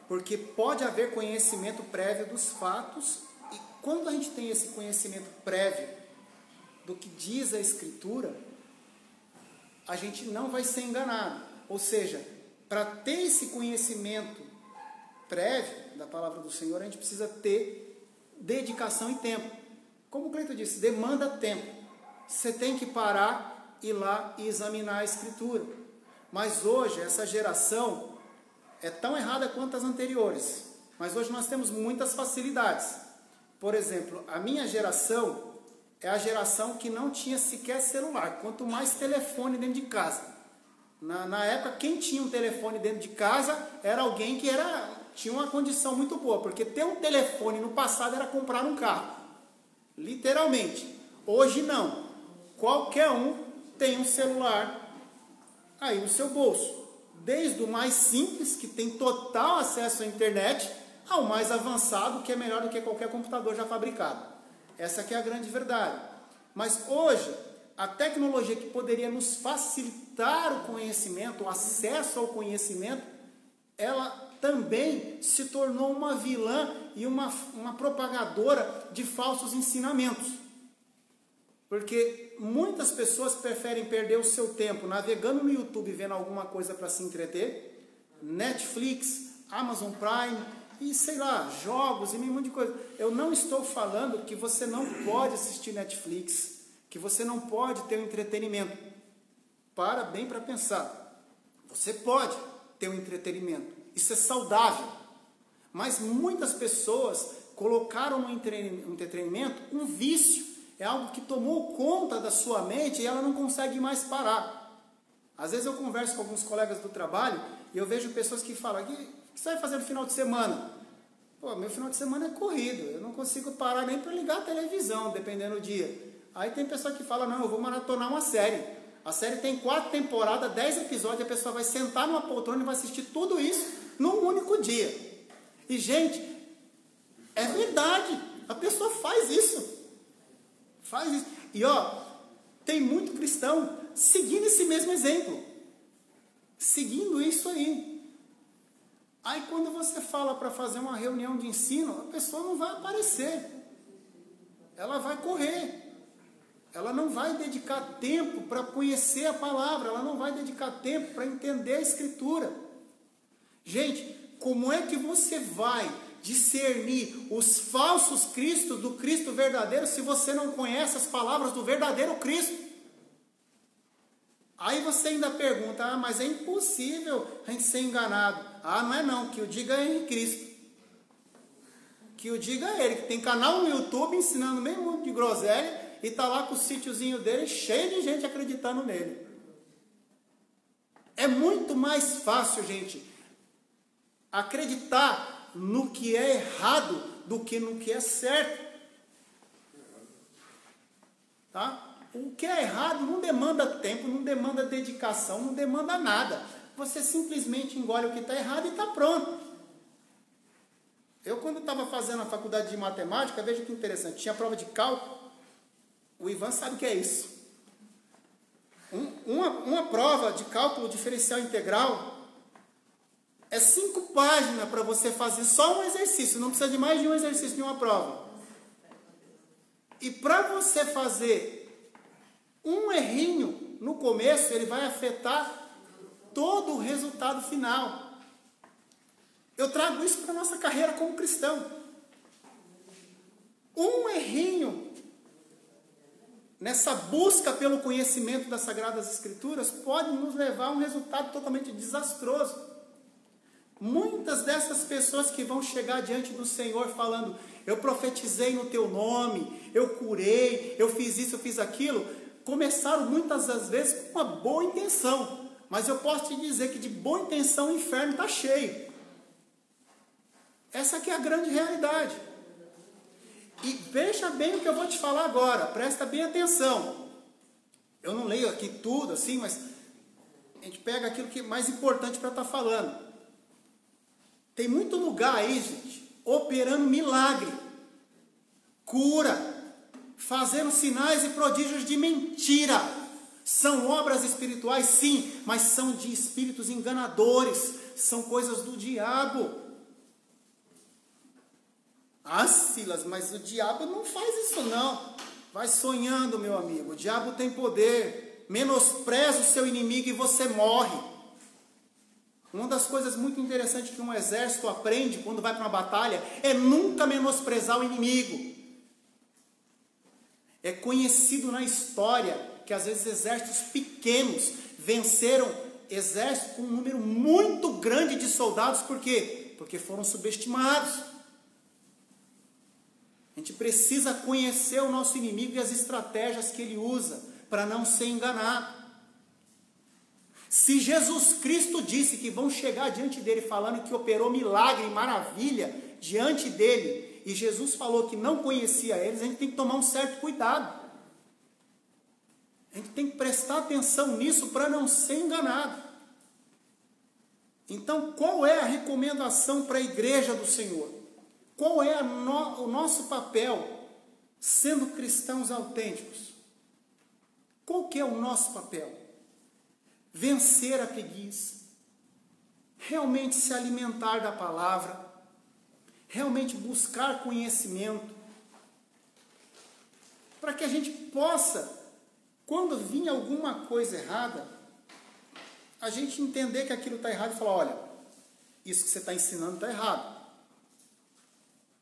Porque pode haver conhecimento prévio dos fatos, e quando a gente tem esse conhecimento prévio do que diz a Escritura, a gente não vai ser enganado. Ou seja, para ter esse conhecimento prévio da palavra do Senhor, a gente precisa ter dedicação e tempo. Como o Cleito disse, demanda tempo. Você tem que parar, ir lá e examinar a Escritura. Mas hoje, essa geração é tão errada quanto as anteriores. Mas hoje nós temos muitas facilidades. Por exemplo, a minha geração é a geração que não tinha sequer celular, quanto mais telefone dentro de casa. Na época, quem tinha um telefone dentro de casa era alguém que tinha uma condição muito boa, porque ter um telefone no passado era comprar um carro. Literalmente. Hoje não. Qualquer um tem um celular aí no seu bolso. Desde o mais simples, que tem total acesso à internet, ao mais avançado, que é melhor do que qualquer computador já fabricado. Essa que é a grande verdade. Mas hoje, a tecnologia que poderia nos facilitar o conhecimento, o acesso ao conhecimento, ela também se tornou uma vilã e uma propagadora de falsos ensinamentos. Porque muitas pessoas preferem perder o seu tempo navegando no YouTube, vendo alguma coisa para se entreter, Netflix, Amazon Prime, e sei lá, jogos e um monte de coisa. Eu não estou falando que você não pode assistir Netflix, que você não pode ter um entretenimento. Para bem para pensar. Você pode ter um entretenimento. Isso é saudável. Mas muitas pessoas colocaram no entretenimento um vício. É algo que tomou conta da sua mente e ela não consegue mais parar. Às vezes eu converso com alguns colegas do trabalho e eu vejo pessoas que falam: o que você vai fazer no final de semana? Pô, meu final de semana é corrido, eu não consigo parar nem para ligar a televisão, dependendo do dia. Aí tem pessoa que fala: não, eu vou maratonar uma série. A série tem 4 temporadas, 10 episódios, a pessoa vai sentar numa poltrona e vai assistir tudo isso num único dia. E, gente, é verdade, a pessoa faz isso. Faz isso. E, tem muito cristão seguindo esse mesmo exemplo. Seguindo isso aí. Aí, quando você fala para fazer uma reunião de ensino, a pessoa não vai aparecer. Ela vai correr. Ela não vai dedicar tempo para conhecer a palavra. Ela não vai dedicar tempo para entender a Escritura. Gente, como é que você vai discernir os falsos cristos do Cristo verdadeiro se você não conhece as palavras do verdadeiro Cristo? Aí você ainda pergunta: mas é impossível a gente ser enganado. Não é não, que o diga é Henrique Cristo. Que o diga é ele, que tem canal no YouTube ensinando meio mundo de groselha e está lá com o sítiozinho dele cheio de gente acreditando nele. É muito mais fácil, gente, acreditar no que é errado do que no que é certo. Tá? O que é errado não demanda tempo, não demanda dedicação, não demanda nada. Você simplesmente engole o que está errado e está pronto. Eu, quando estava fazendo a faculdade de matemática, veja que interessante, tinha prova de cálculo. O Ivan sabe o que é isso. Uma prova de cálculo diferencial integral é 5 páginas para você fazer só um exercício. Não precisa de mais de um exercício em uma prova. E para você fazer um errinho no começo, ele vai afetar todo o resultado final. Eu trago isso para a nossa carreira como cristão. Um errinho nessa busca pelo conhecimento das Sagradas Escrituras pode nos levar a um resultado totalmente desastroso. Muitas dessas pessoas que vão chegar diante do Senhor falando: eu profetizei no teu nome, eu curei, eu fiz isso, eu fiz aquilo, começaram muitas das vezes com uma boa intenção. Mas eu posso te dizer que de boa intenção o inferno está cheio. Essa aqui é a grande realidade. E veja bem o que eu vou te falar agora, presta bem atenção. Eu não leio aqui tudo assim, mas a gente pega aquilo que é mais importante para estar falando. Tem muito lugar aí, gente, operando milagre, cura, fazendo sinais e prodígios de mentira. São obras espirituais, sim, mas são de espíritos enganadores, são coisas do diabo. Ah, Silas, mas o diabo não faz isso não. Vai sonhando, meu amigo. O diabo tem poder. Menospreza o seu inimigo e você morre. Uma das coisas muito interessantes que um exército aprende quando vai para uma batalha é nunca menosprezar o inimigo. É conhecido na história que às vezes exércitos pequenos venceram exércitos com um número muito grande de soldados. Por quê? Porque foram subestimados. A gente precisa conhecer o nosso inimigo e as estratégias que ele usa para não ser enganado. Se Jesus Cristo disse que vão chegar diante dele falando que operou milagre e maravilha diante dele, e Jesus falou que não conhecia eles, a gente tem que tomar um certo cuidado. A gente tem que prestar atenção nisso para não ser enganado. Então, qual é a recomendação para a igreja do Senhor? Qual é o nosso papel sendo cristãos autênticos? Qual que é o nosso papel? Vencer a preguiça, realmente se alimentar da palavra, realmente buscar conhecimento, para que a gente possa, quando vir alguma coisa errada, a gente entender que aquilo está errado e falar, olha, isso que você está ensinando está errado.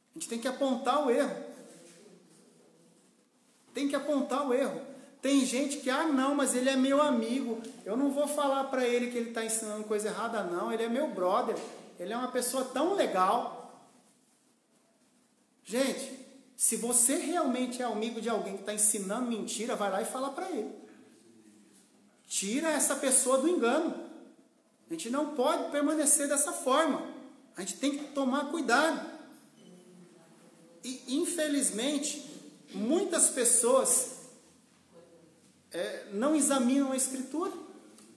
A gente tem que apontar o erro. Tem que apontar o erro. Tem gente que, não, mas ele é meu amigo, eu não vou falar para ele que ele está ensinando coisa errada não, ele é meu brother, ele é uma pessoa tão legal. Gente, se você realmente é amigo de alguém que está ensinando mentira, vai lá e fala para ele. Tira essa pessoa do engano. A gente não pode permanecer dessa forma. A gente tem que tomar cuidado. E, infelizmente, muitas pessoas não examinam a Escritura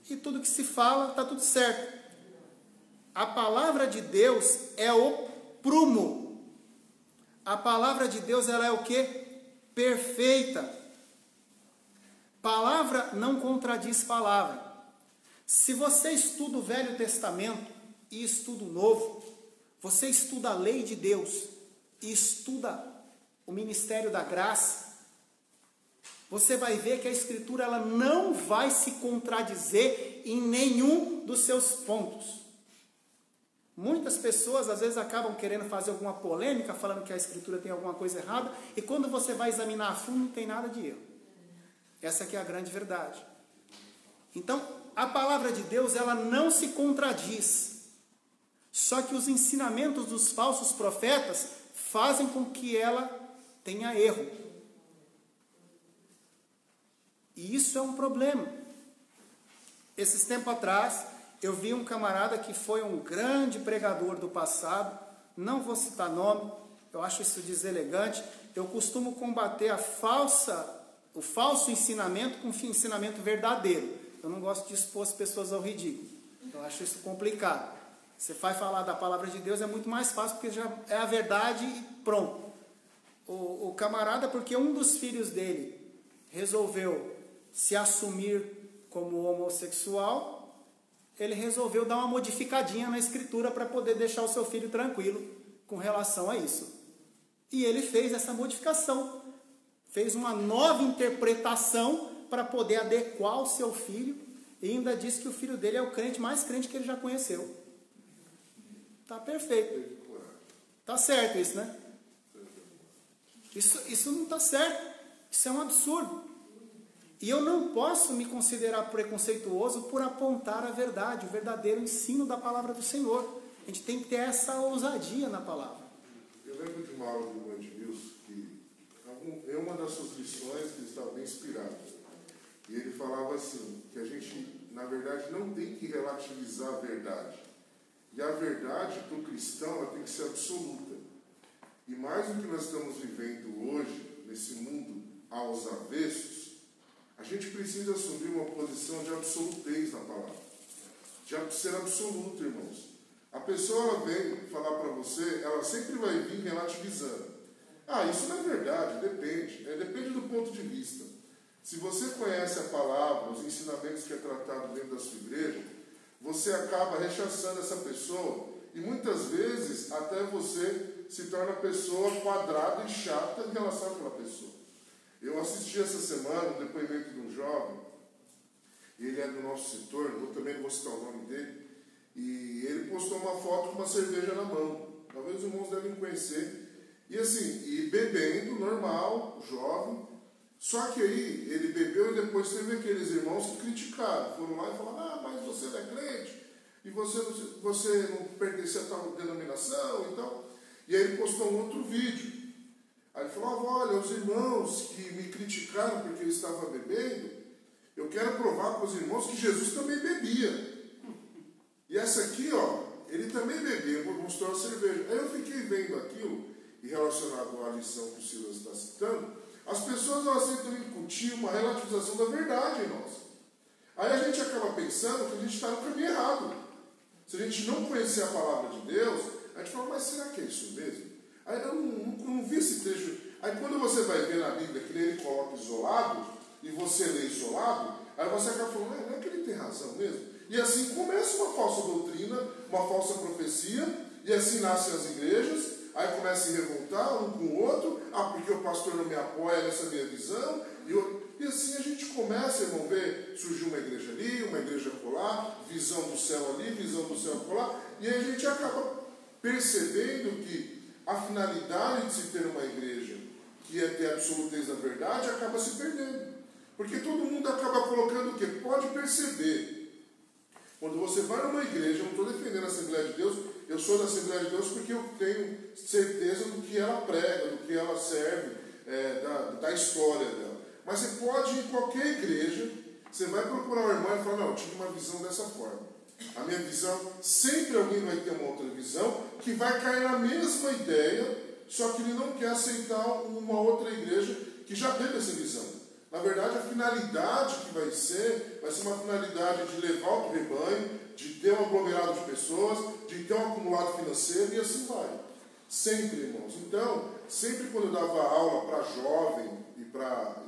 e tudo que se fala está tudo certo. A palavra de Deus é o prumo. A palavra de Deus, ela é o quê? Perfeita. Palavra não contradiz palavra. Se você estuda o Velho Testamento e estuda o Novo, você estuda a lei de Deus e estuda o ministério da graça, você vai ver que a Escritura ela não vai se contradizer em nenhum dos seus pontos. Muitas pessoas às vezes acabam querendo fazer alguma polêmica, falando que a Escritura tem alguma coisa errada, e quando você vai examinar a fundo, não tem nada de erro. Essa aqui é a grande verdade. Então, a palavra de Deus, ela não se contradiz. Só que os ensinamentos dos falsos profetas fazem com que ela tenha erro. E isso é um problema. Esses tempos atrás, eu vi um camarada que foi um grande pregador do passado, não vou citar nome, eu acho isso deselegante. Eu costumo combater o falso ensinamento com o ensinamento verdadeiro. Eu não gosto de expor as pessoas ao ridículo. Eu acho isso complicado. Você vai falar da palavra de Deus, é muito mais fácil, porque já é a verdade e pronto. O camarada, porque um dos filhos dele resolveu se assumir como homossexual, ele resolveu dar uma modificadinha na Escritura para poder deixar o seu filho tranquilo com relação a isso. E ele fez essa modificação, fez uma nova interpretação para poder adequar o seu filho, e ainda disse que o filho dele é o crente mais crente que ele já conheceu. Tá perfeito. Tá certo isso, né? Isso não está certo. Isso é um absurdo. E eu não posso me considerar preconceituoso por apontar a verdade, o verdadeiro ensino da palavra do Senhor. A gente tem que ter essa ousadia na palavra. Eu lembro de uma aula do Band News que é uma das suas lições que ele estava bem inspirado. E ele falava assim, que a gente, na verdade, não tem que relativizar a verdade. E a verdade para o cristão ela tem que ser absoluta. E mais do que nós estamos vivendo hoje, nesse mundo aos avessos, a gente precisa assumir uma posição de absolutez na palavra. De ser absoluto, irmãos. A pessoa ela vem falar para você, ela sempre vai vir relativizando. Isso não é verdade, depende. Depende do ponto de vista. Se você conhece a palavra, os ensinamentos que é tratado dentro da sua igreja, você acaba rechaçando essa pessoa e muitas vezes até você se torna pessoa quadrada e chata em relação àquela pessoa. Eu assisti essa semana um depoimento de um jovem, ele é do nosso setor, eu também não vou citar o nome dele, e ele postou uma foto com uma cerveja na mão. Talvez os irmãos devem conhecer. E assim, e bebendo, normal, jovem. Só que aí, ele bebeu e depois teve aqueles irmãos que criticaram. Foram lá e falaram, mas você não é crente, e você não pertence a tal denominação e tal. E aí ele postou um outro vídeo. Aí ele falou, olha, os irmãos que me criticaram porque eu estava bebendo, eu quero provar para os irmãos que Jesus também bebia. E essa aqui, ele também bebia, mostrou a cerveja. Aí eu fiquei vendo aquilo, e relacionado à lição que o Silas está citando, as pessoas elas tentam incutir uma relativização da verdade em nós. Aí a gente acaba pensando que a gente está no caminho errado. Se a gente não conhecer a palavra de Deus, a gente fala, mas será que é isso mesmo? Aí eu não vi esse trecho. Aí quando você vai ver na Bíblia que ele coloca isolado, e você lê isolado, aí você acaba falando, não é que ele tem razão mesmo? E assim começa uma falsa doutrina, uma falsa profecia, e assim nascem as igrejas, aí começa a se revoltar um com o outro, porque o pastor não me apoia nessa minha visão, e assim a gente começa, irmão, ver, surgiu uma igreja ali, uma igreja colar, visão do céu ali, visão do céu colar, e aí a gente acaba percebendo que a finalidade de se ter uma igreja, que é ter absolutez da verdade, acaba se perdendo. Porque todo mundo acaba colocando o quê? Pode perceber. Quando você vai numa igreja, eu não estou defendendo a Assembleia de Deus, eu sou da Assembleia de Deus porque eu tenho certeza do que ela prega, do que ela serve, da história dela. Mas você pode ir em qualquer igreja, você vai procurar um irmão e falar, não, eu tive uma visão dessa forma. A minha visão, sempre alguém vai ter uma outra visão, que vai cair na mesma ideia, só que ele não quer aceitar uma outra igreja que já teve essa visão. Na verdade, a finalidade que vai ser uma finalidade de levar o rebanho, de ter um aglomerado de pessoas, de ter um acumulado financeiro, e assim vai. Sempre, irmãos. Então, sempre quando eu dava aula para jovem e para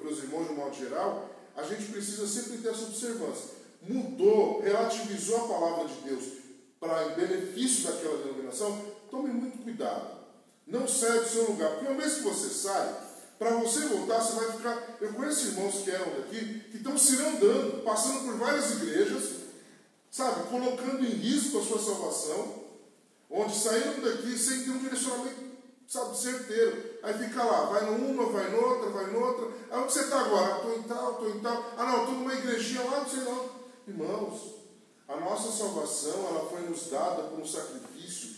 os irmãos de um modo geral, a gente precisa sempre ter essa observância. Mudou, relativizou a palavra de Deus para em benefício daquela denominação, tome muito cuidado. Não saia do seu lugar, porque uma vez que você sai, para você voltar, você vai ficar... Eu conheço irmãos que eram daqui, que estão se andando, passando por várias igrejas, sabe, colocando em risco a sua salvação, onde saíram daqui sem ter um direcionamento, sabe, certeiro. Aí fica lá, vai numa, vai noutra, vai noutra. Aí onde você está agora? Estou em tal. Ah, não, estou numa igrejinha lá, não sei não. Irmãos, a nossa salvação, ela foi nos dada por um sacrifício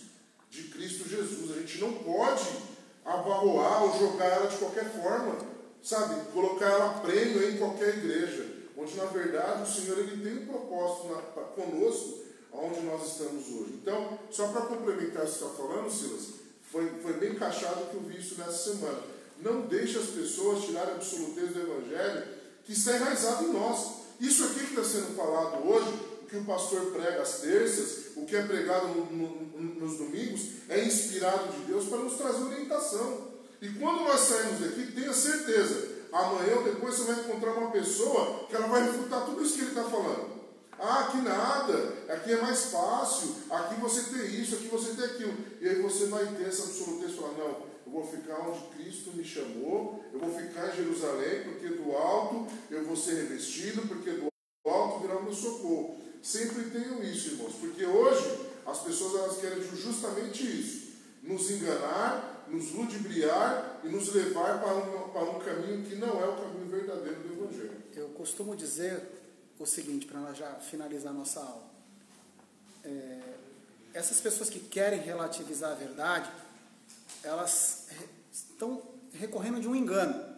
de Cristo Jesus. A gente não pode abarroar ou jogar ela de qualquer forma, sabe, colocar ela a prêmio em qualquer igreja, onde na verdade o Senhor ele tem um propósito conosco, onde nós estamos hoje. Então, só para complementar o que você está falando, Silas, foi bem encaixado que eu vi isso nessa semana. Não deixe as pessoas tirarem a absolutez do Evangelho que está enraizado em nós. Isso aqui que está sendo falado hoje, o que o pastor prega às terças, o que é pregado nos domingos, é inspirado de Deus para nos trazer orientação. E quando nós saímos daqui, tenha certeza, amanhã ou depois você vai encontrar uma pessoa que ela vai refutar tudo isso que ele está falando. Ah, aqui nada, aqui é mais fácil, aqui você tem isso, aqui você tem aquilo. E aí você vai ter essa absolutez e falar, não, eu vou ficar onde Cristo me chamou, eu vou ficar em Jerusalém, porque do alto eu vou ser revestido, porque do alto virá o meu socorro. Sempre tenham isso, irmãos, porque hoje as pessoas elas querem justamente isso, nos enganar, nos ludibriar e nos levar para um caminho que não é o caminho verdadeiro do Evangelho. Eu costumo dizer o seguinte, para nós já finalizar a nossa aula. Essas pessoas que querem relativizar a verdade, elas estão recorrendo de um engano.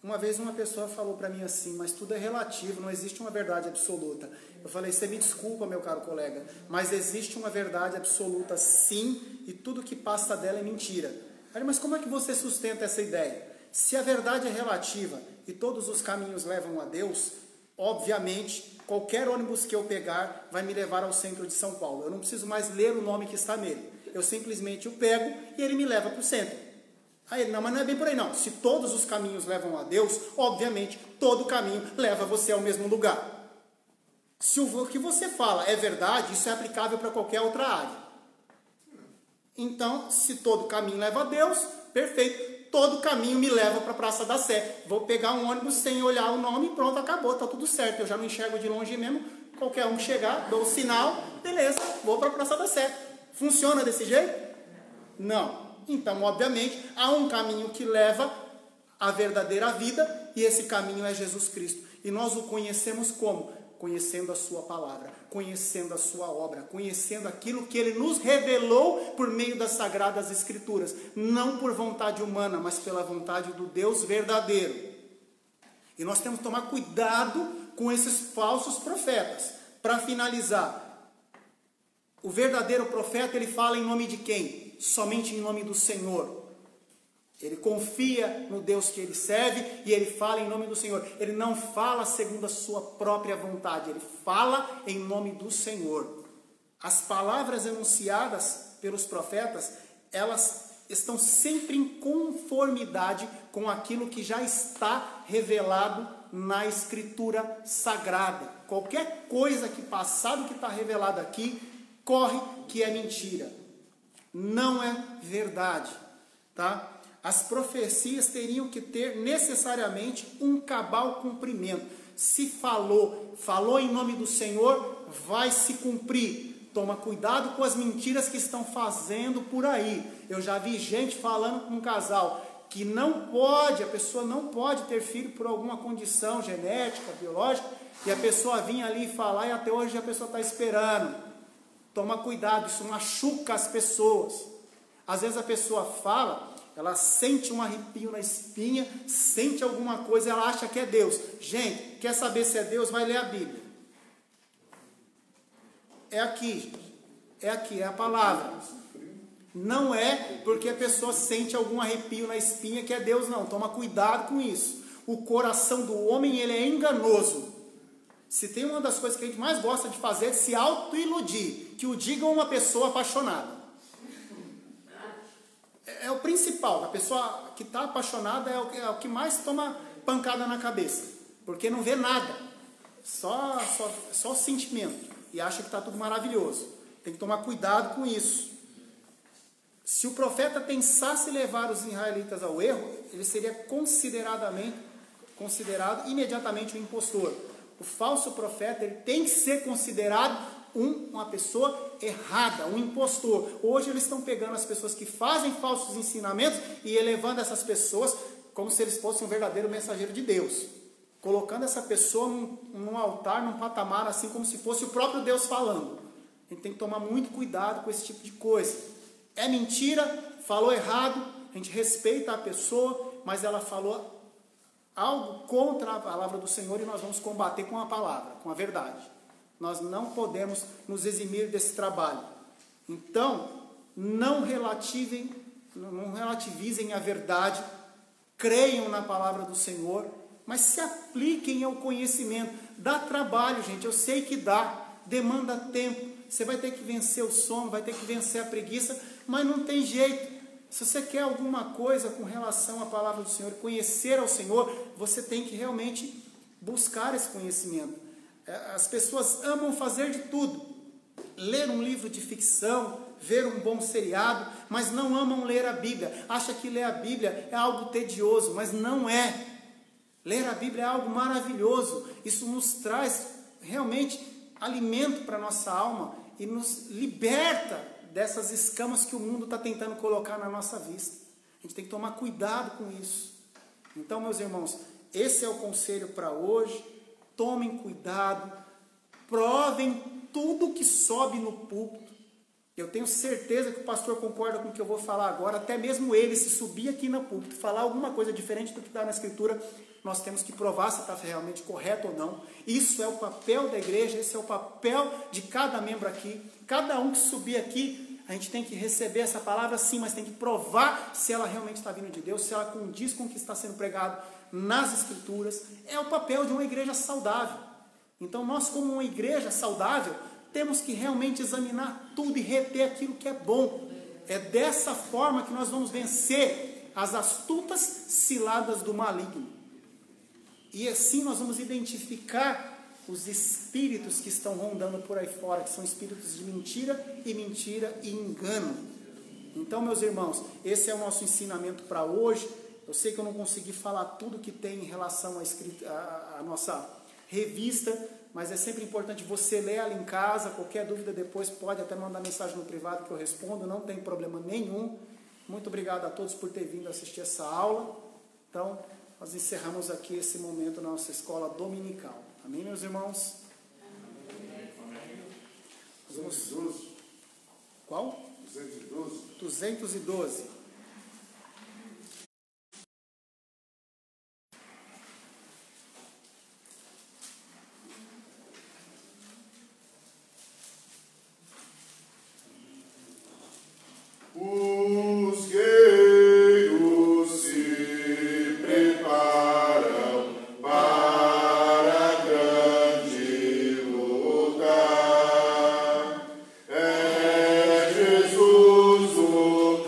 Uma vez uma pessoa falou para mim assim, mas tudo é relativo, não existe uma verdade absoluta. Eu falei, você me desculpa, meu caro colega, mas existe uma verdade absoluta sim, e tudo que passa dela é mentira. Eu falei, mas como é que você sustenta essa ideia? Se a verdade é relativa e todos os caminhos levam a Deus, obviamente, qualquer ônibus que eu pegar vai me levar ao centro de São Paulo. Eu não preciso mais ler o nome que está nele. Eu simplesmente o pego e ele me leva para o centro. Aí ele, não, mas não é bem por aí não. Se todos os caminhos levam a Deus, obviamente, todo caminho leva você ao mesmo lugar. Se o que você fala é verdade, isso é aplicável para qualquer outra área. Então, se todo caminho leva a Deus, perfeito. Todo caminho me leva para a Praça da Sé. Vou pegar um ônibus sem olhar o nome e pronto, acabou, tá tudo certo. Eu já não enxergo de longe mesmo. Qualquer um chegar, dou o sinal, beleza, vou para a Praça da Sé. Funciona desse jeito? Não. Então, obviamente, há um caminho que leva à verdadeira vida e esse caminho é Jesus Cristo. E nós o conhecemos como? Conhecendo a sua palavra, conhecendo a sua obra, conhecendo aquilo que ele nos revelou por meio das sagradas escrituras, não por vontade humana, mas pela vontade do Deus verdadeiro. E nós temos que tomar cuidado com esses falsos profetas. Para finalizar, o verdadeiro profeta, ele fala em nome de quem? Somente em nome do Senhor. Ele confia no Deus que ele serve e ele fala em nome do Senhor. Ele não fala segundo a sua própria vontade, ele fala em nome do Senhor. As palavras enunciadas pelos profetas, elas estão sempre em conformidade com aquilo que já está revelado na Escritura Sagrada. Qualquer coisa que passado que está revelado aqui, corre que é mentira. Não é verdade, tá? As profecias teriam que ter necessariamente um cabal cumprimento. Se falou em nome do Senhor, vai se cumprir. Toma cuidado com as mentiras que estão fazendo por aí. Eu já vi gente falando com um casal que não pode, a pessoa não pode ter filho por alguma condição genética, biológica, e a pessoa vinha ali falar e até hoje a pessoa está esperando. Toma cuidado, isso machuca as pessoas. Às vezes a pessoa fala, ela sente um arrepio na espinha, sente alguma coisa, ela acha que é Deus. Gente, quer saber se é Deus? Vai ler a Bíblia. É aqui, gente. É aqui, é a palavra. Não é porque a pessoa sente algum arrepio na espinha que é Deus, não. Toma cuidado com isso. O coração do homem, ele é enganoso. Se tem uma das coisas que a gente mais gosta de fazer é se auto-iludir. Que o diga uma pessoa apaixonada. É o principal. A pessoa que está apaixonada é o que mais toma pancada na cabeça. Porque não vê nada. Só sentimento. E acha que está tudo maravilhoso. Tem que tomar cuidado com isso. Se o profeta pensasse levar os israelitas ao erro, ele seria considerado imediatamente um impostor. O falso profeta, ele tem que ser considerado uma pessoa errada, um impostor. Hoje eles estão pegando as pessoas que fazem falsos ensinamentos e elevando essas pessoas como se eles fossem um verdadeiro mensageiro de Deus. Colocando essa pessoa num altar, num patamar, assim como se fosse o próprio Deus falando. A gente tem que tomar muito cuidado com esse tipo de coisa. É mentira, falou errado, a gente respeita a pessoa, mas ela falou algo contra a palavra do Senhor e nós vamos combater com a palavra, com a verdade. Nós não podemos nos eximir desse trabalho. Então, não relativizem a verdade, creiam na palavra do Senhor, mas se apliquem ao conhecimento. Dá trabalho, gente, eu sei que dá, demanda tempo. Você vai ter que vencer o sono, vai ter que vencer a preguiça, mas não tem jeito. Se você quer alguma coisa com relação à palavra do Senhor, conhecer ao Senhor, você tem que realmente buscar esse conhecimento. As pessoas amam fazer de tudo. Ler um livro de ficção, ver um bom seriado, mas não amam ler a Bíblia. Acha que ler a Bíblia é algo tedioso, mas não é. Ler a Bíblia é algo maravilhoso. Isso nos traz realmente alimento para a nossa alma e nos liberta dessas escamas que o mundo está tentando colocar na nossa vista. A gente tem que tomar cuidado com isso. Então, meus irmãos, esse é o conselho para hoje. Tomem cuidado, provem tudo que sobe no púlpito. Eu tenho certeza que o pastor concorda com o que eu vou falar agora. Até mesmo ele, se subir aqui no púlpito e falar alguma coisa diferente do que está na Escritura, nós temos que provar se está realmente correto ou não. Isso é o papel da igreja, esse é o papel de cada membro aqui. Cada um que subir aqui, a gente tem que receber essa palavra sim, mas tem que provar se ela realmente está vindo de Deus, se ela condiz com o que está sendo pregado nas Escrituras. É o papel de uma igreja saudável. Então nós, como uma igreja saudável, temos que realmente examinar tudo e reter aquilo que é bom. É dessa forma que nós vamos vencer as astutas ciladas do maligno. E assim nós vamos identificar os espíritos que estão rondando por aí fora, que são espíritos de mentira e engano. Então, meus irmãos, esse é o nosso ensinamento para hoje. Eu sei que eu não consegui falar tudo que tem em relação à nossa revista, mas é sempre importante você ler ela em casa. Qualquer dúvida depois pode até mandar mensagem no privado que eu respondo, não tem problema nenhum. Muito obrigado a todos por ter vindo assistir essa aula. Então, nós encerramos aqui esse momento na nossa escola dominical. Amém, meus irmãos? 212. Qual? 212. 212. Os guerreiros se preparam para a grande luta. É Jesus o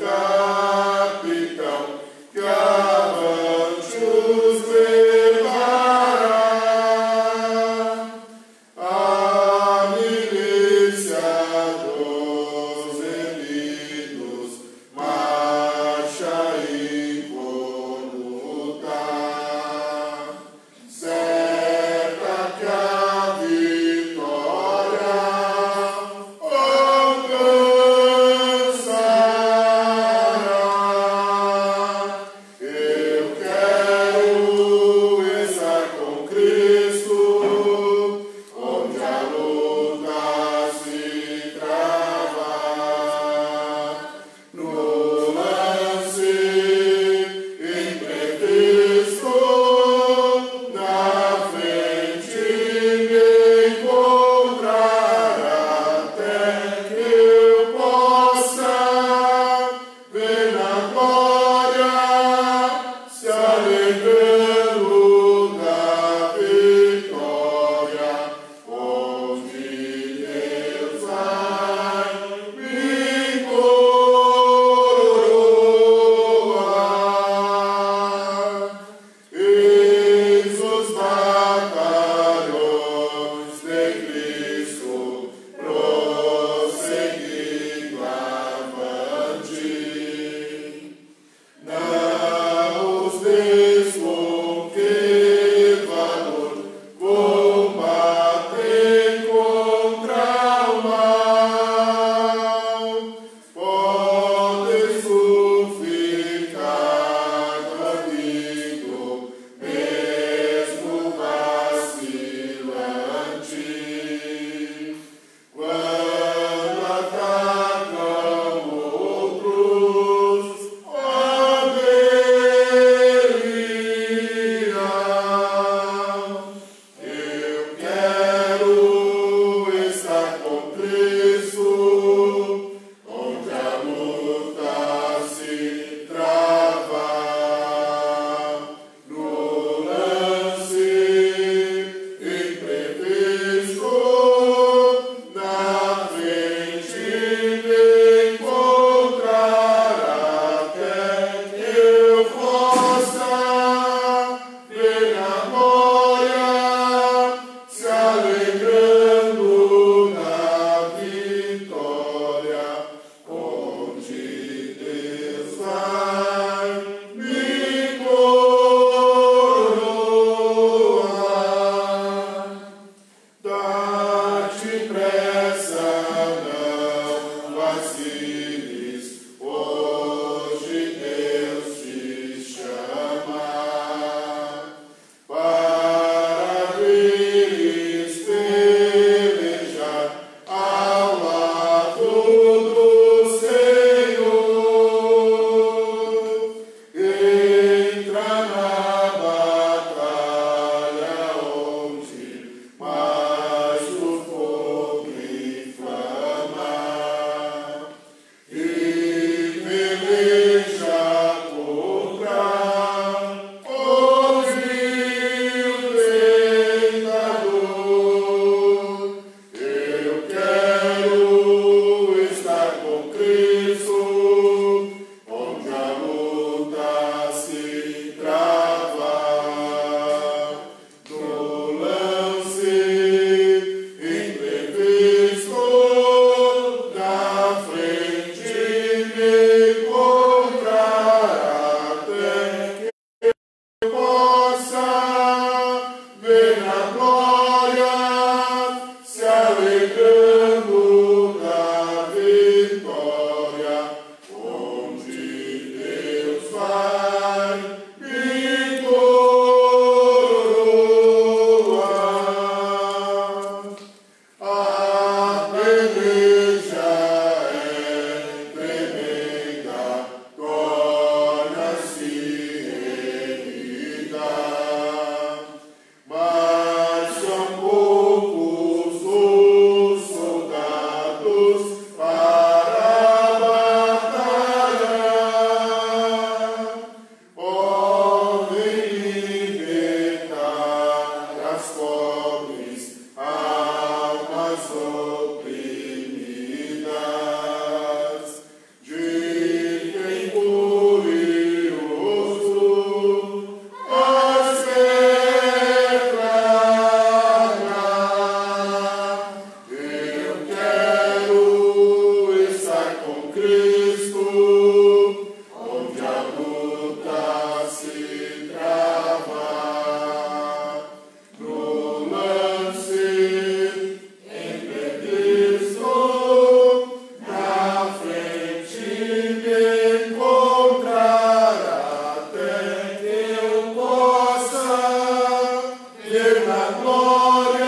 ver na glória,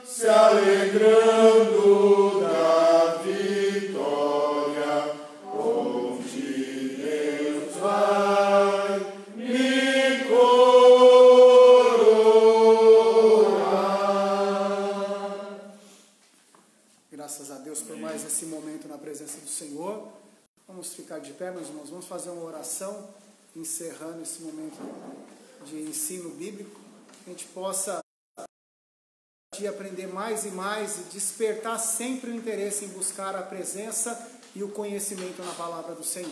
se alegrando da vitória, onde Deus vai me coroar. Graças a Deus por mais esse momento na presença do Senhor. Vamos ficar de pé, meus irmãos. Vamos fazer uma oração, encerrando esse momento de ensino bíblico. Que a gente possa aprender mais e mais e despertar sempre o interesse em buscar a presença e o conhecimento na palavra do Senhor.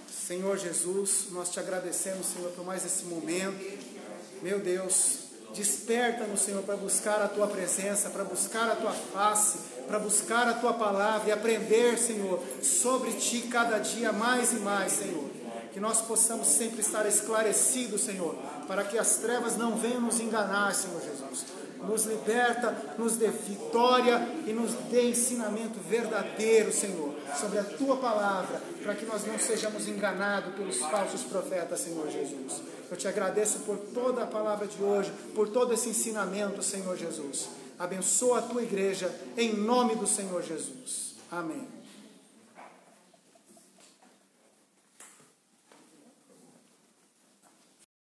Senhor Jesus, nós te agradecemos, Senhor, por mais esse momento. Meu Deus, desperta-nos, Senhor, para buscar a Tua presença, para buscar a Tua face, para buscar a Tua palavra e aprender, Senhor, sobre Ti cada dia mais e mais, Senhor. Que nós possamos sempre estar esclarecidos, Senhor, para que as trevas não venham nos enganar, Senhor Jesus. Nos liberta, nos dê vitória e nos dê ensinamento verdadeiro, Senhor, sobre a Tua palavra, para que nós não sejamos enganados pelos falsos profetas, Senhor Jesus. Eu te agradeço por toda a palavra de hoje, por todo esse ensinamento, Senhor Jesus. Abençoa a Tua igreja, em nome do Senhor Jesus. Amém.